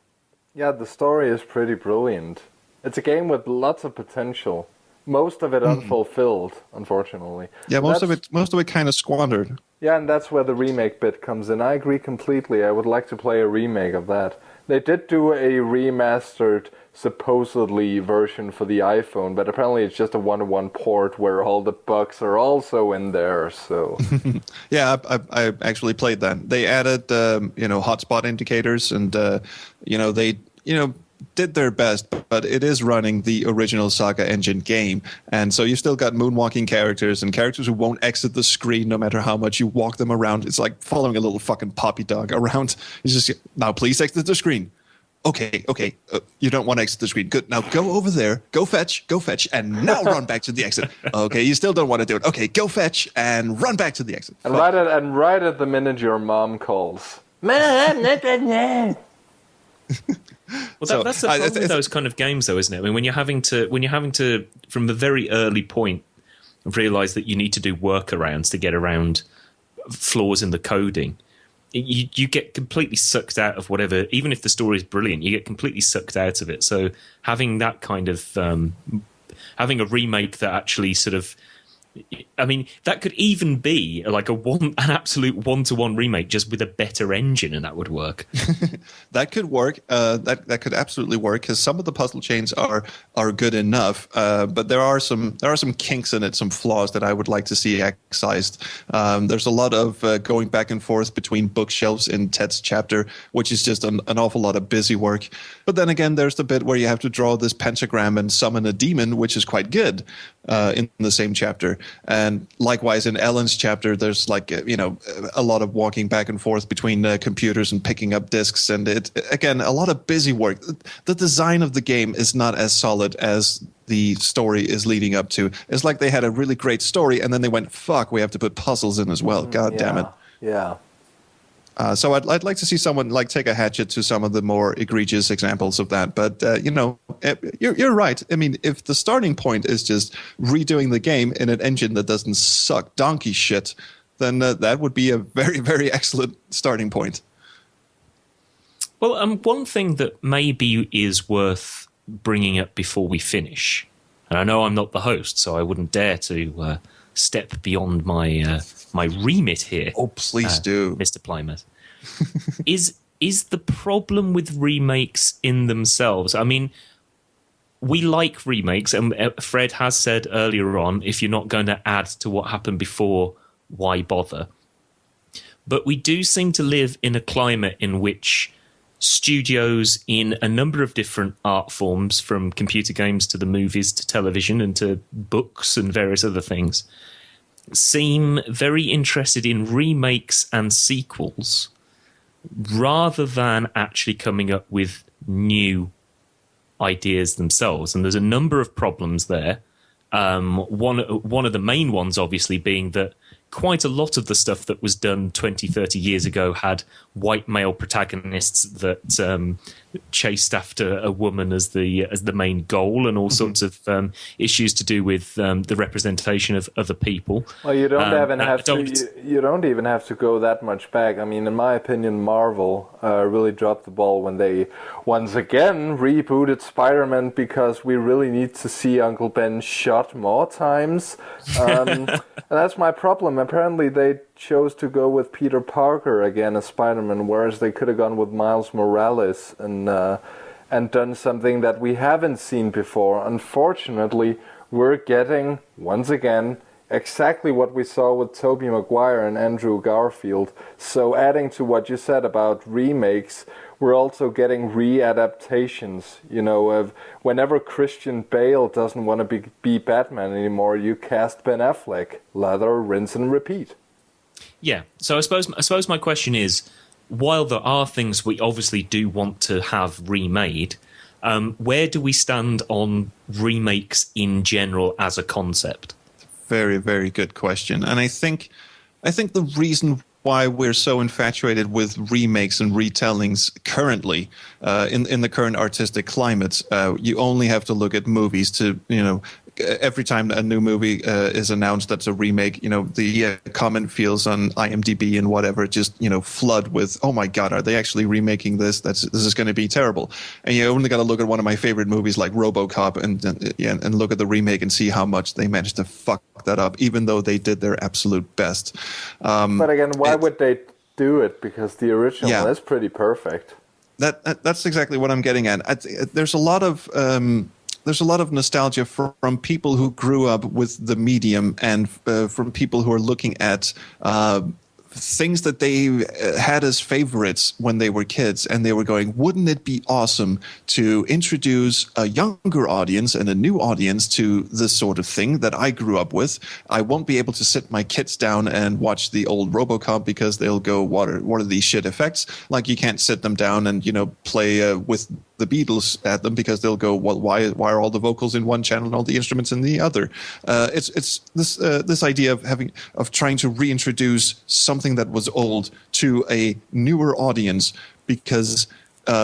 Yeah, the story is pretty brilliant. It's a game with lots of potential. Most of it unfulfilled, unfortunately. Yeah, most of it kind of squandered. Yeah, and that's where the remake bit comes in. I agree completely. I would like to play a remake of that. They did do a remastered, supposedly, version for the iPhone, but apparently it's just a 1-to-1 port where all the bugs are also in there, so... Yeah, I actually played that. They added, hotspot indicators, and, they, did their best, but it is running the original Saga engine game. And so you've still got moonwalking characters, and characters who won't exit the screen no matter how much you walk them around. It's like following a little fucking puppy dog around. It's just, now please exit the screen. Okay. You don't want to exit the screen. Good. Now go over there, go fetch, and now run back to the exit. Okay, you still don't want to do it. Okay, go fetch and run back to the exit. And right at the minute your mom calls. Mom, Well, that's the problem with those kind of games, though, isn't it? I mean, when you're having to from the very early point realize that you need to do workarounds to get around flaws in the coding, you get completely sucked out of whatever. Even if the story is brilliant, you get completely sucked out of it. So having that kind of having a remake that actually sort of, I mean, that could even be like an absolute 1-to-1 remake, just with a better engine, and that would work. That could work. That could absolutely work, because some of the puzzle chains are good enough, but there are some kinks in it, some flaws that I would like to see excised. There's a lot of going back and forth between bookshelves in Ted's chapter, which is just an awful lot of busy work. But then again, there's the bit where you have to draw this pentagram and summon a demon, which is quite good in the same chapter. And likewise in Ellen's chapter, there's like a lot of walking back and forth between computers and picking up discs, and it again a lot of busy work. The design of the game is not as solid as the story is leading up to. It's like they had a really great story, and then they went, "Fuck, we have to put puzzles in as well." God damn it! Yeah. So I'd like to see someone like take a hatchet to some of the more egregious examples of that. But you're right. I mean, if the starting point is just redoing the game in an engine that doesn't suck donkey shit, then that would be a very, very excellent starting point. Well, one thing that maybe is worth bringing up before we finish, and I know I'm not the host, so I wouldn't dare to step beyond my my remit here. Oh, please do, Mr. Plymouth. is the problem with remakes in themselves? I mean, we like remakes, and Fred has said earlier on, if you're not going to add to what happened before, why bother? But we do seem to live in a climate in which studios in a number of different art forms, from computer games to the movies to television and to books and various other things, seem very interested in remakes and sequels rather than actually coming up with new ideas themselves. And there's a number of problems there. One of the main ones, obviously, being that quite a lot of the stuff that was done 20, 30 years ago had white male protagonists that chased after a woman as the main goal, and all sorts of issues to do with the representation of other people. Well, you don't you don't even have to go that much back. I mean, in my opinion, Marvel really dropped the ball when they once again rebooted Spider-Man, because we really need to see Uncle Ben shot more times. And that's my problem. Apparently, they chose to go with Peter Parker again as Spider-Man, whereas they could have gone with Miles Morales and done something that we haven't seen before. Unfortunately, we're getting, once again, exactly what we saw with Tobey Maguire and Andrew Garfield. So adding to what you said about remakes, we're also getting re-adaptations. You know, whenever Christian Bale doesn't want to be Batman anymore, you cast Ben Affleck. Lather, rinse and repeat. Yeah, so I suppose my question is, while there are things we obviously do want to have remade, where do we stand on remakes in general as a concept? Very, very good question. And I think the reason why we're so infatuated with remakes and retellings currently, in the current artistic climate, you only have to look at movies to, every time a new movie is announced that's a remake, the comment fields on IMDb and whatever just, flood with, oh my God, are they actually remaking this? This is going to be terrible. And you only got to look at one of my favorite movies like RoboCop and look at the remake and see how much they managed to fuck that up, even though they did their absolute best. But again, why would they do it? Because the original is pretty perfect. That's exactly what I'm getting at. There's a lot of nostalgia from people who grew up with the medium, and from people who are looking at things that they had as favorites when they were kids, and they were going, wouldn't it be awesome to introduce a younger audience and a new audience to this sort of thing that I grew up with? I won't be able to sit my kids down and watch the old RoboCop because they'll go, what are these shit effects? Like, you can't sit them down and play with the Beatles at them because they'll go, well, why are all the vocals in one channel and all the instruments in the other? It's this idea of trying to reintroduce something that was old to a newer audience, because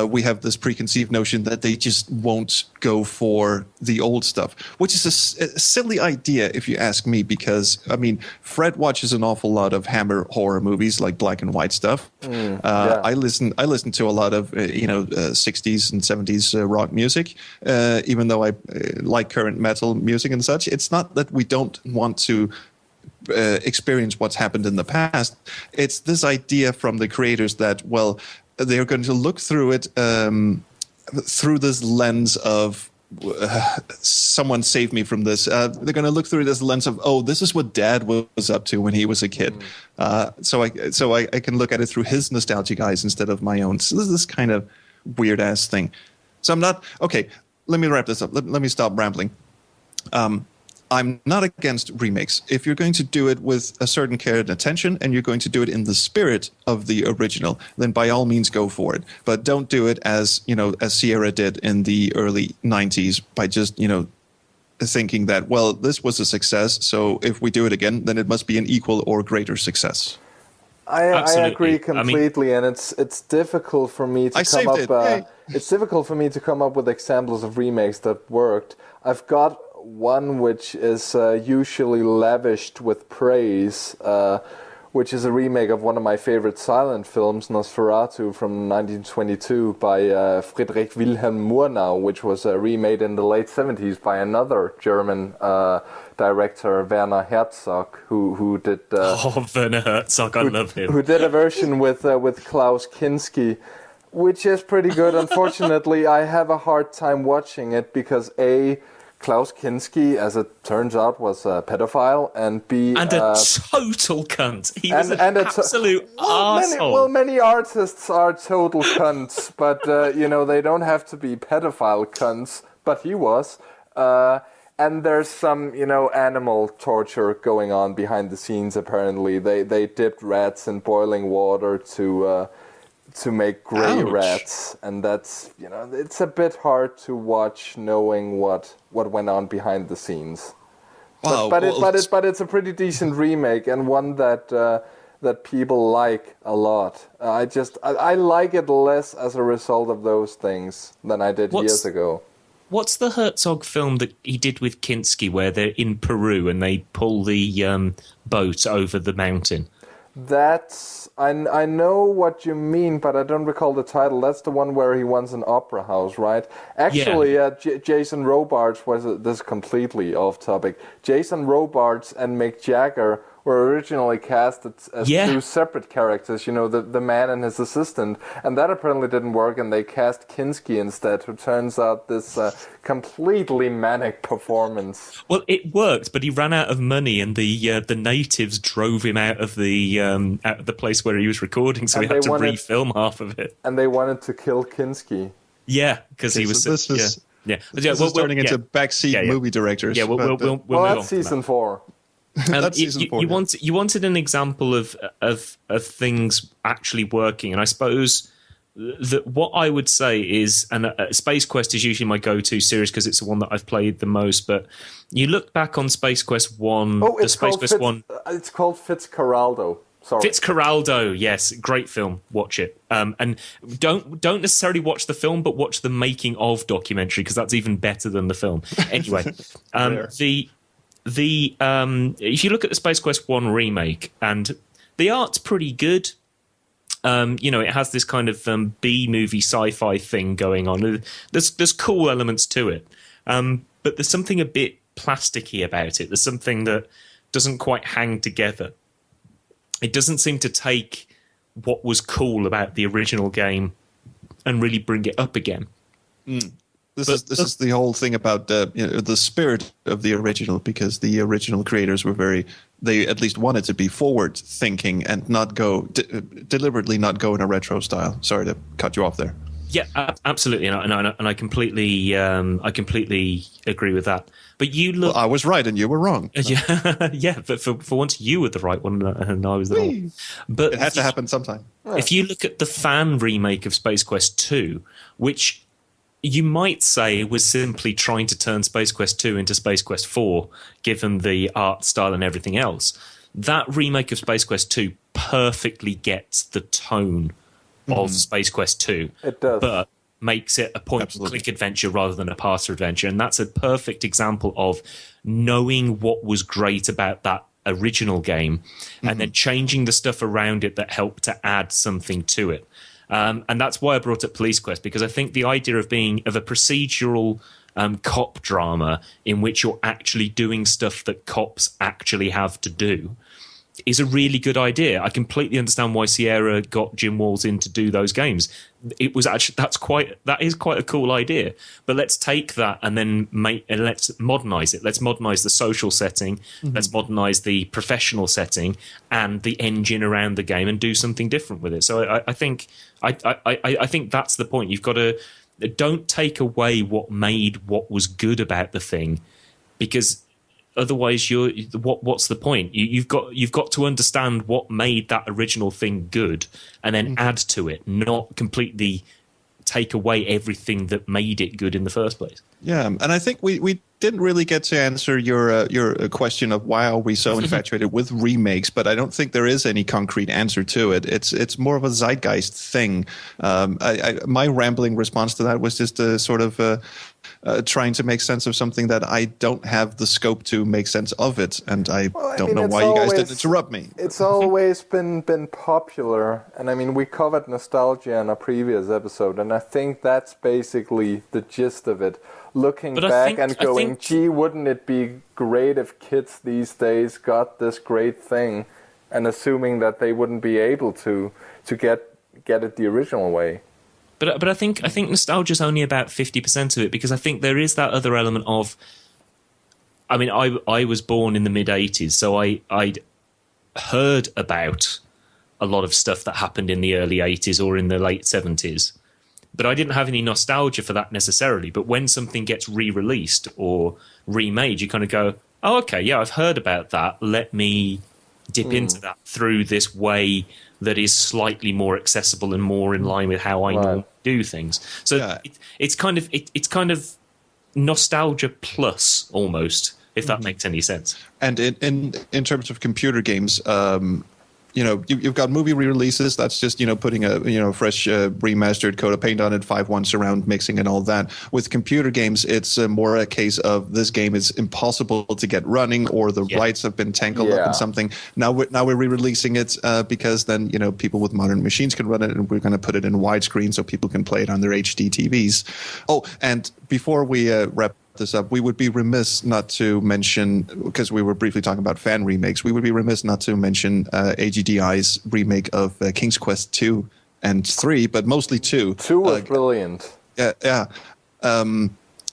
we have this preconceived notion that they just won't go for the old stuff, which is a silly idea if you ask me, because, I mean, Fred watches an awful lot of Hammer horror movies, like black and white stuff. I listen to a lot of, 60s and 70s rock music, even though I like current metal music and such. It's not that we don't want to experience what's happened in the past. It's this idea from the creators that, well, they're going to look through it through this lens of someone save me from this. They're going to look through this lens of, oh, this is what Dad was up to when he was a kid. So I can look at it through his nostalgic eyes instead of my own. So this is this kind of weird ass thing. So I'm not okay. Let me wrap this up. Let me stop rambling. I'm not against remakes. If you're going to do it with a certain care and attention, and you're going to do it in the spirit of the original, then by all means go for it. But don't do it as Sierra did in the early 90s by just, thinking that, well, this was a success, so if we do it again, then it must be an equal or greater success. I agree completely, and it's difficult for me to come up. It's difficult for me to come up with examples of remakes that worked. I've got one which is usually lavished with praise, which is a remake of one of my favorite silent films, Nosferatu, from 1922 by Friedrich Wilhelm Murnau, which was remade in the late 70s by another German director, Werner Herzog, who did... Werner Herzog, I love him. Who did a version with Klaus Kinski, which is pretty good. Unfortunately, I have a hard time watching it because Klaus Kinski, as it turns out, was a pedophile, and B... And a total cunt. He was an absolute arsehole. Many artists are total cunts, but, they don't have to be pedophile cunts, but he was. And there's some, animal torture going on behind the scenes, apparently. They dipped rats in boiling water to make gray rats, and that's it's a bit hard to watch knowing what went on behind the scenes. Wow, but it's a pretty decent remake and one that people like a lot. I like it less as a result of those things than I did years ago. What's the Herzog film that he did with Kinski where they're in Peru and they pull the boat over the mountain? I know what you mean, but I don't recall the title. That's the one where he wants an opera house, right? Actually, Jason Robards this is completely off topic. Jason Robards and Mick Jagger were originally cast as two separate characters, the man and his assistant, and that apparently didn't work, and they cast Kinski instead, who turns out this completely manic performance. Well, it worked, but he ran out of money, and the natives drove him out of the place where he was recording, so he had to refilm half of it. And they wanted to kill Kinski. Yeah, because he was... This is turning into backseat movie directors. Yeah, we'll move that's season 4. You wanted an example of things actually working, and I suppose that what I would say is, and Space Quest is usually my go-to series because it's the one that I've played the most. But you look back on Space Quest 1, It's called Fitzcarraldo. Sorry. Fitzcarraldo, yes, great film. Watch it, and don't necessarily watch the film, but watch the making of documentary because that's even better than the film. Anyway, if you look at the Space Quest 1 remake, and the art's pretty good. It has this kind of B-movie sci-fi thing going on. There's cool elements to it, but there's something a bit plasticky about it. There's something that doesn't quite hang together. It doesn't seem to take what was cool about the original game and really bring it up again. This is the whole thing about the spirit of the original, because the original creators were they at least wanted to be forward thinking and not go deliberately not go in a retro style. Sorry to cut you off there. Yeah, absolutely, and I completely agree with that. But you look, I was right and you were wrong. Yeah. But for once, you were the right one and I was the wrong. But it had to happen sometime. If you look at the fan remake of Space Quest 2, which you might say was simply trying to turn Space Quest 2 into Space Quest 4, given the art style and everything else, that remake of Space Quest 2 perfectly gets the tone of Space Quest 2. It does. But makes it a point-and-click adventure rather than a parser adventure. And that's a perfect example of knowing what was great about that original game and then changing the stuff around it that helped to add something to it. And that's why I brought up Police Quest, because I think the idea of a procedural cop drama in which you're actually doing stuff that cops actually have to do is a really good idea. I completely understand why Sierra got Jim Walls in to do those games. It was actually that is quite a cool idea. But let's take that and then let's modernize it. Let's modernize the social setting. Let's modernize the professional setting and the engine around the game and do something different with it. So I think that's the point. You've got to don't take away what made what was good about the thing, because otherwise, what's the point? You've got to understand what made that original thing good, and then add to it, not completely take away everything that made it good in the first place. Yeah, and I think we didn't really get to answer your question of why are we so infatuated with remakes, but I don't think there is any concrete answer to it. It's more of a zeitgeist thing. My rambling response to that was just a sort of trying to make sense of something that I don't have the scope to make sense of it, and I don't know why you guys didn't interrupt me. It's always been popular, and I mean, we covered nostalgia in a previous episode, and I think that's basically the gist of it. Looking back and going, gee, wouldn't it be great if kids these days got this great thing, and assuming that they wouldn't be able to get it the original way. But I think nostalgia is only about 50% of it, because I think there is that other element of, I mean, I was born in the mid-'80s, so I'd heard about a lot of stuff that happened in the early 80s or in the late 70s, but I didn't have any nostalgia for that necessarily. But when something gets re-released or remade, you kind of go, oh, okay, yeah, I've heard about that. Let me dip into that through this way that is slightly more accessible and more in line with how I normally do things. So it's kind of nostalgia plus almost. if that makes any sense. And in terms of computer games, you've got movie re-releases. That's just putting a fresh remastered coat of paint on it, 5.1 surround mixing and all that. With computer games, it's more a case of this game is impossible to get running, or the rights have been tangled up in something. Now we're re-releasing it because then people with modern machines can run it, and we're going to put it in widescreen so people can play it on their HD TVs. Oh, and before we wrap this up, we would be remiss not to mention, because we were briefly talking about fan remakes, we would be remiss not to mention AGDI's remake of King's Quest 2 and 3, but mostly 2. 2 was brilliant. Yeah.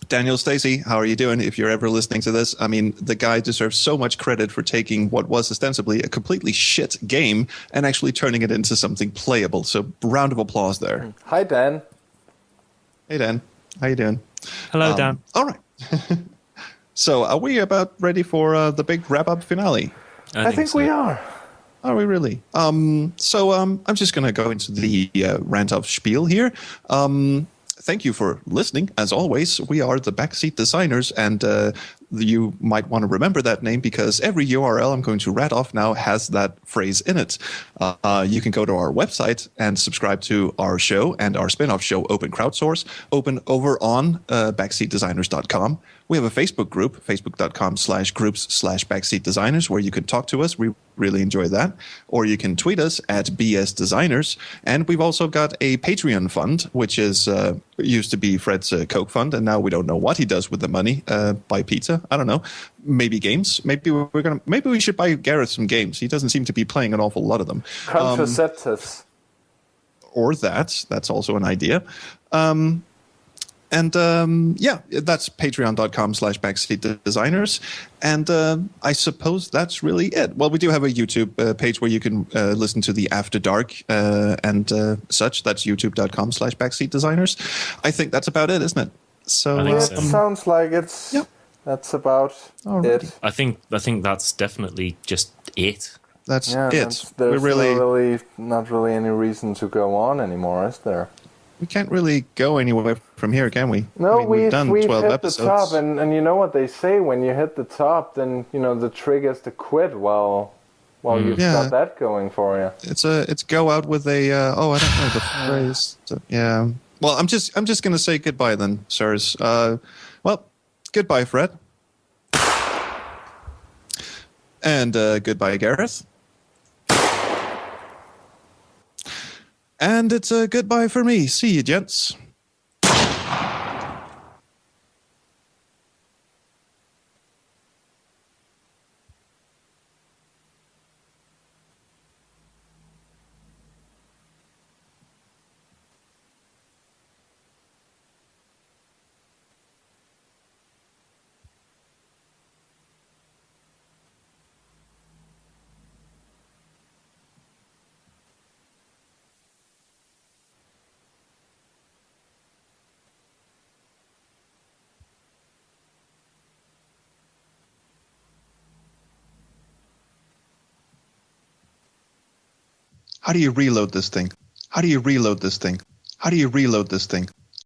Daniel Stacey, how are you doing? If you're ever listening to this, I mean, the guy deserves so much credit for taking what was ostensibly a completely shit game and actually turning it into something playable. So round of applause there. Hi, Dan. Hey, Dan. How you doing? Hello, Dan. All right. So are we about ready for the big wrap-up finale? I think so. We are. Are we really? So I'm just going to go into the rant of spiel here. Thank you for listening. As always, we are the Backseat Designers, and you might want to remember that name because every URL I'm going to rat off now has that phrase in it. You can go to our website and subscribe to our show and our spin-off show, Open Crowdsource, open over on backseatdesigners.com. We have a Facebook group, facebook.com/groups/backseatdesigners, where you can talk to us. We really enjoy that. Or you can tweet us at BS Designers. And we've also got a Patreon fund, which is used to be Fred's Coke fund, and now we don't know what he does with the money. Buy pizza? I don't know. Maybe games? Maybe we should buy Gareth some games. He doesn't seem to be playing an awful lot of them. Contraceptives. Or that's also an idea. And that's patreon.com/backseatdesigners. And I suppose that's really it. Well, we do have a YouTube page where you can listen to the After Dark and such. That's youtube.com/backseatdesigners. I think that's about it, isn't it? So it sounds like it's that's about it. I think that's definitely just it. That's it. There's not really any reason to go on anymore, is there? We can't really go anywhere from here, can we? No, I mean, we've done 12 hit episodes. the top, and you know what they say, when you hit the top, then the trigger's to quit while you've got that going for you. It's go out with a I don't know the phrase. Yeah. Well, I'm just going to say goodbye then, sirs. Well, goodbye, Fred. And goodbye, Gareth. And it's a goodbye for me. See you, gents. How do you reload this thing? How do you reload this thing? How do you reload this thing?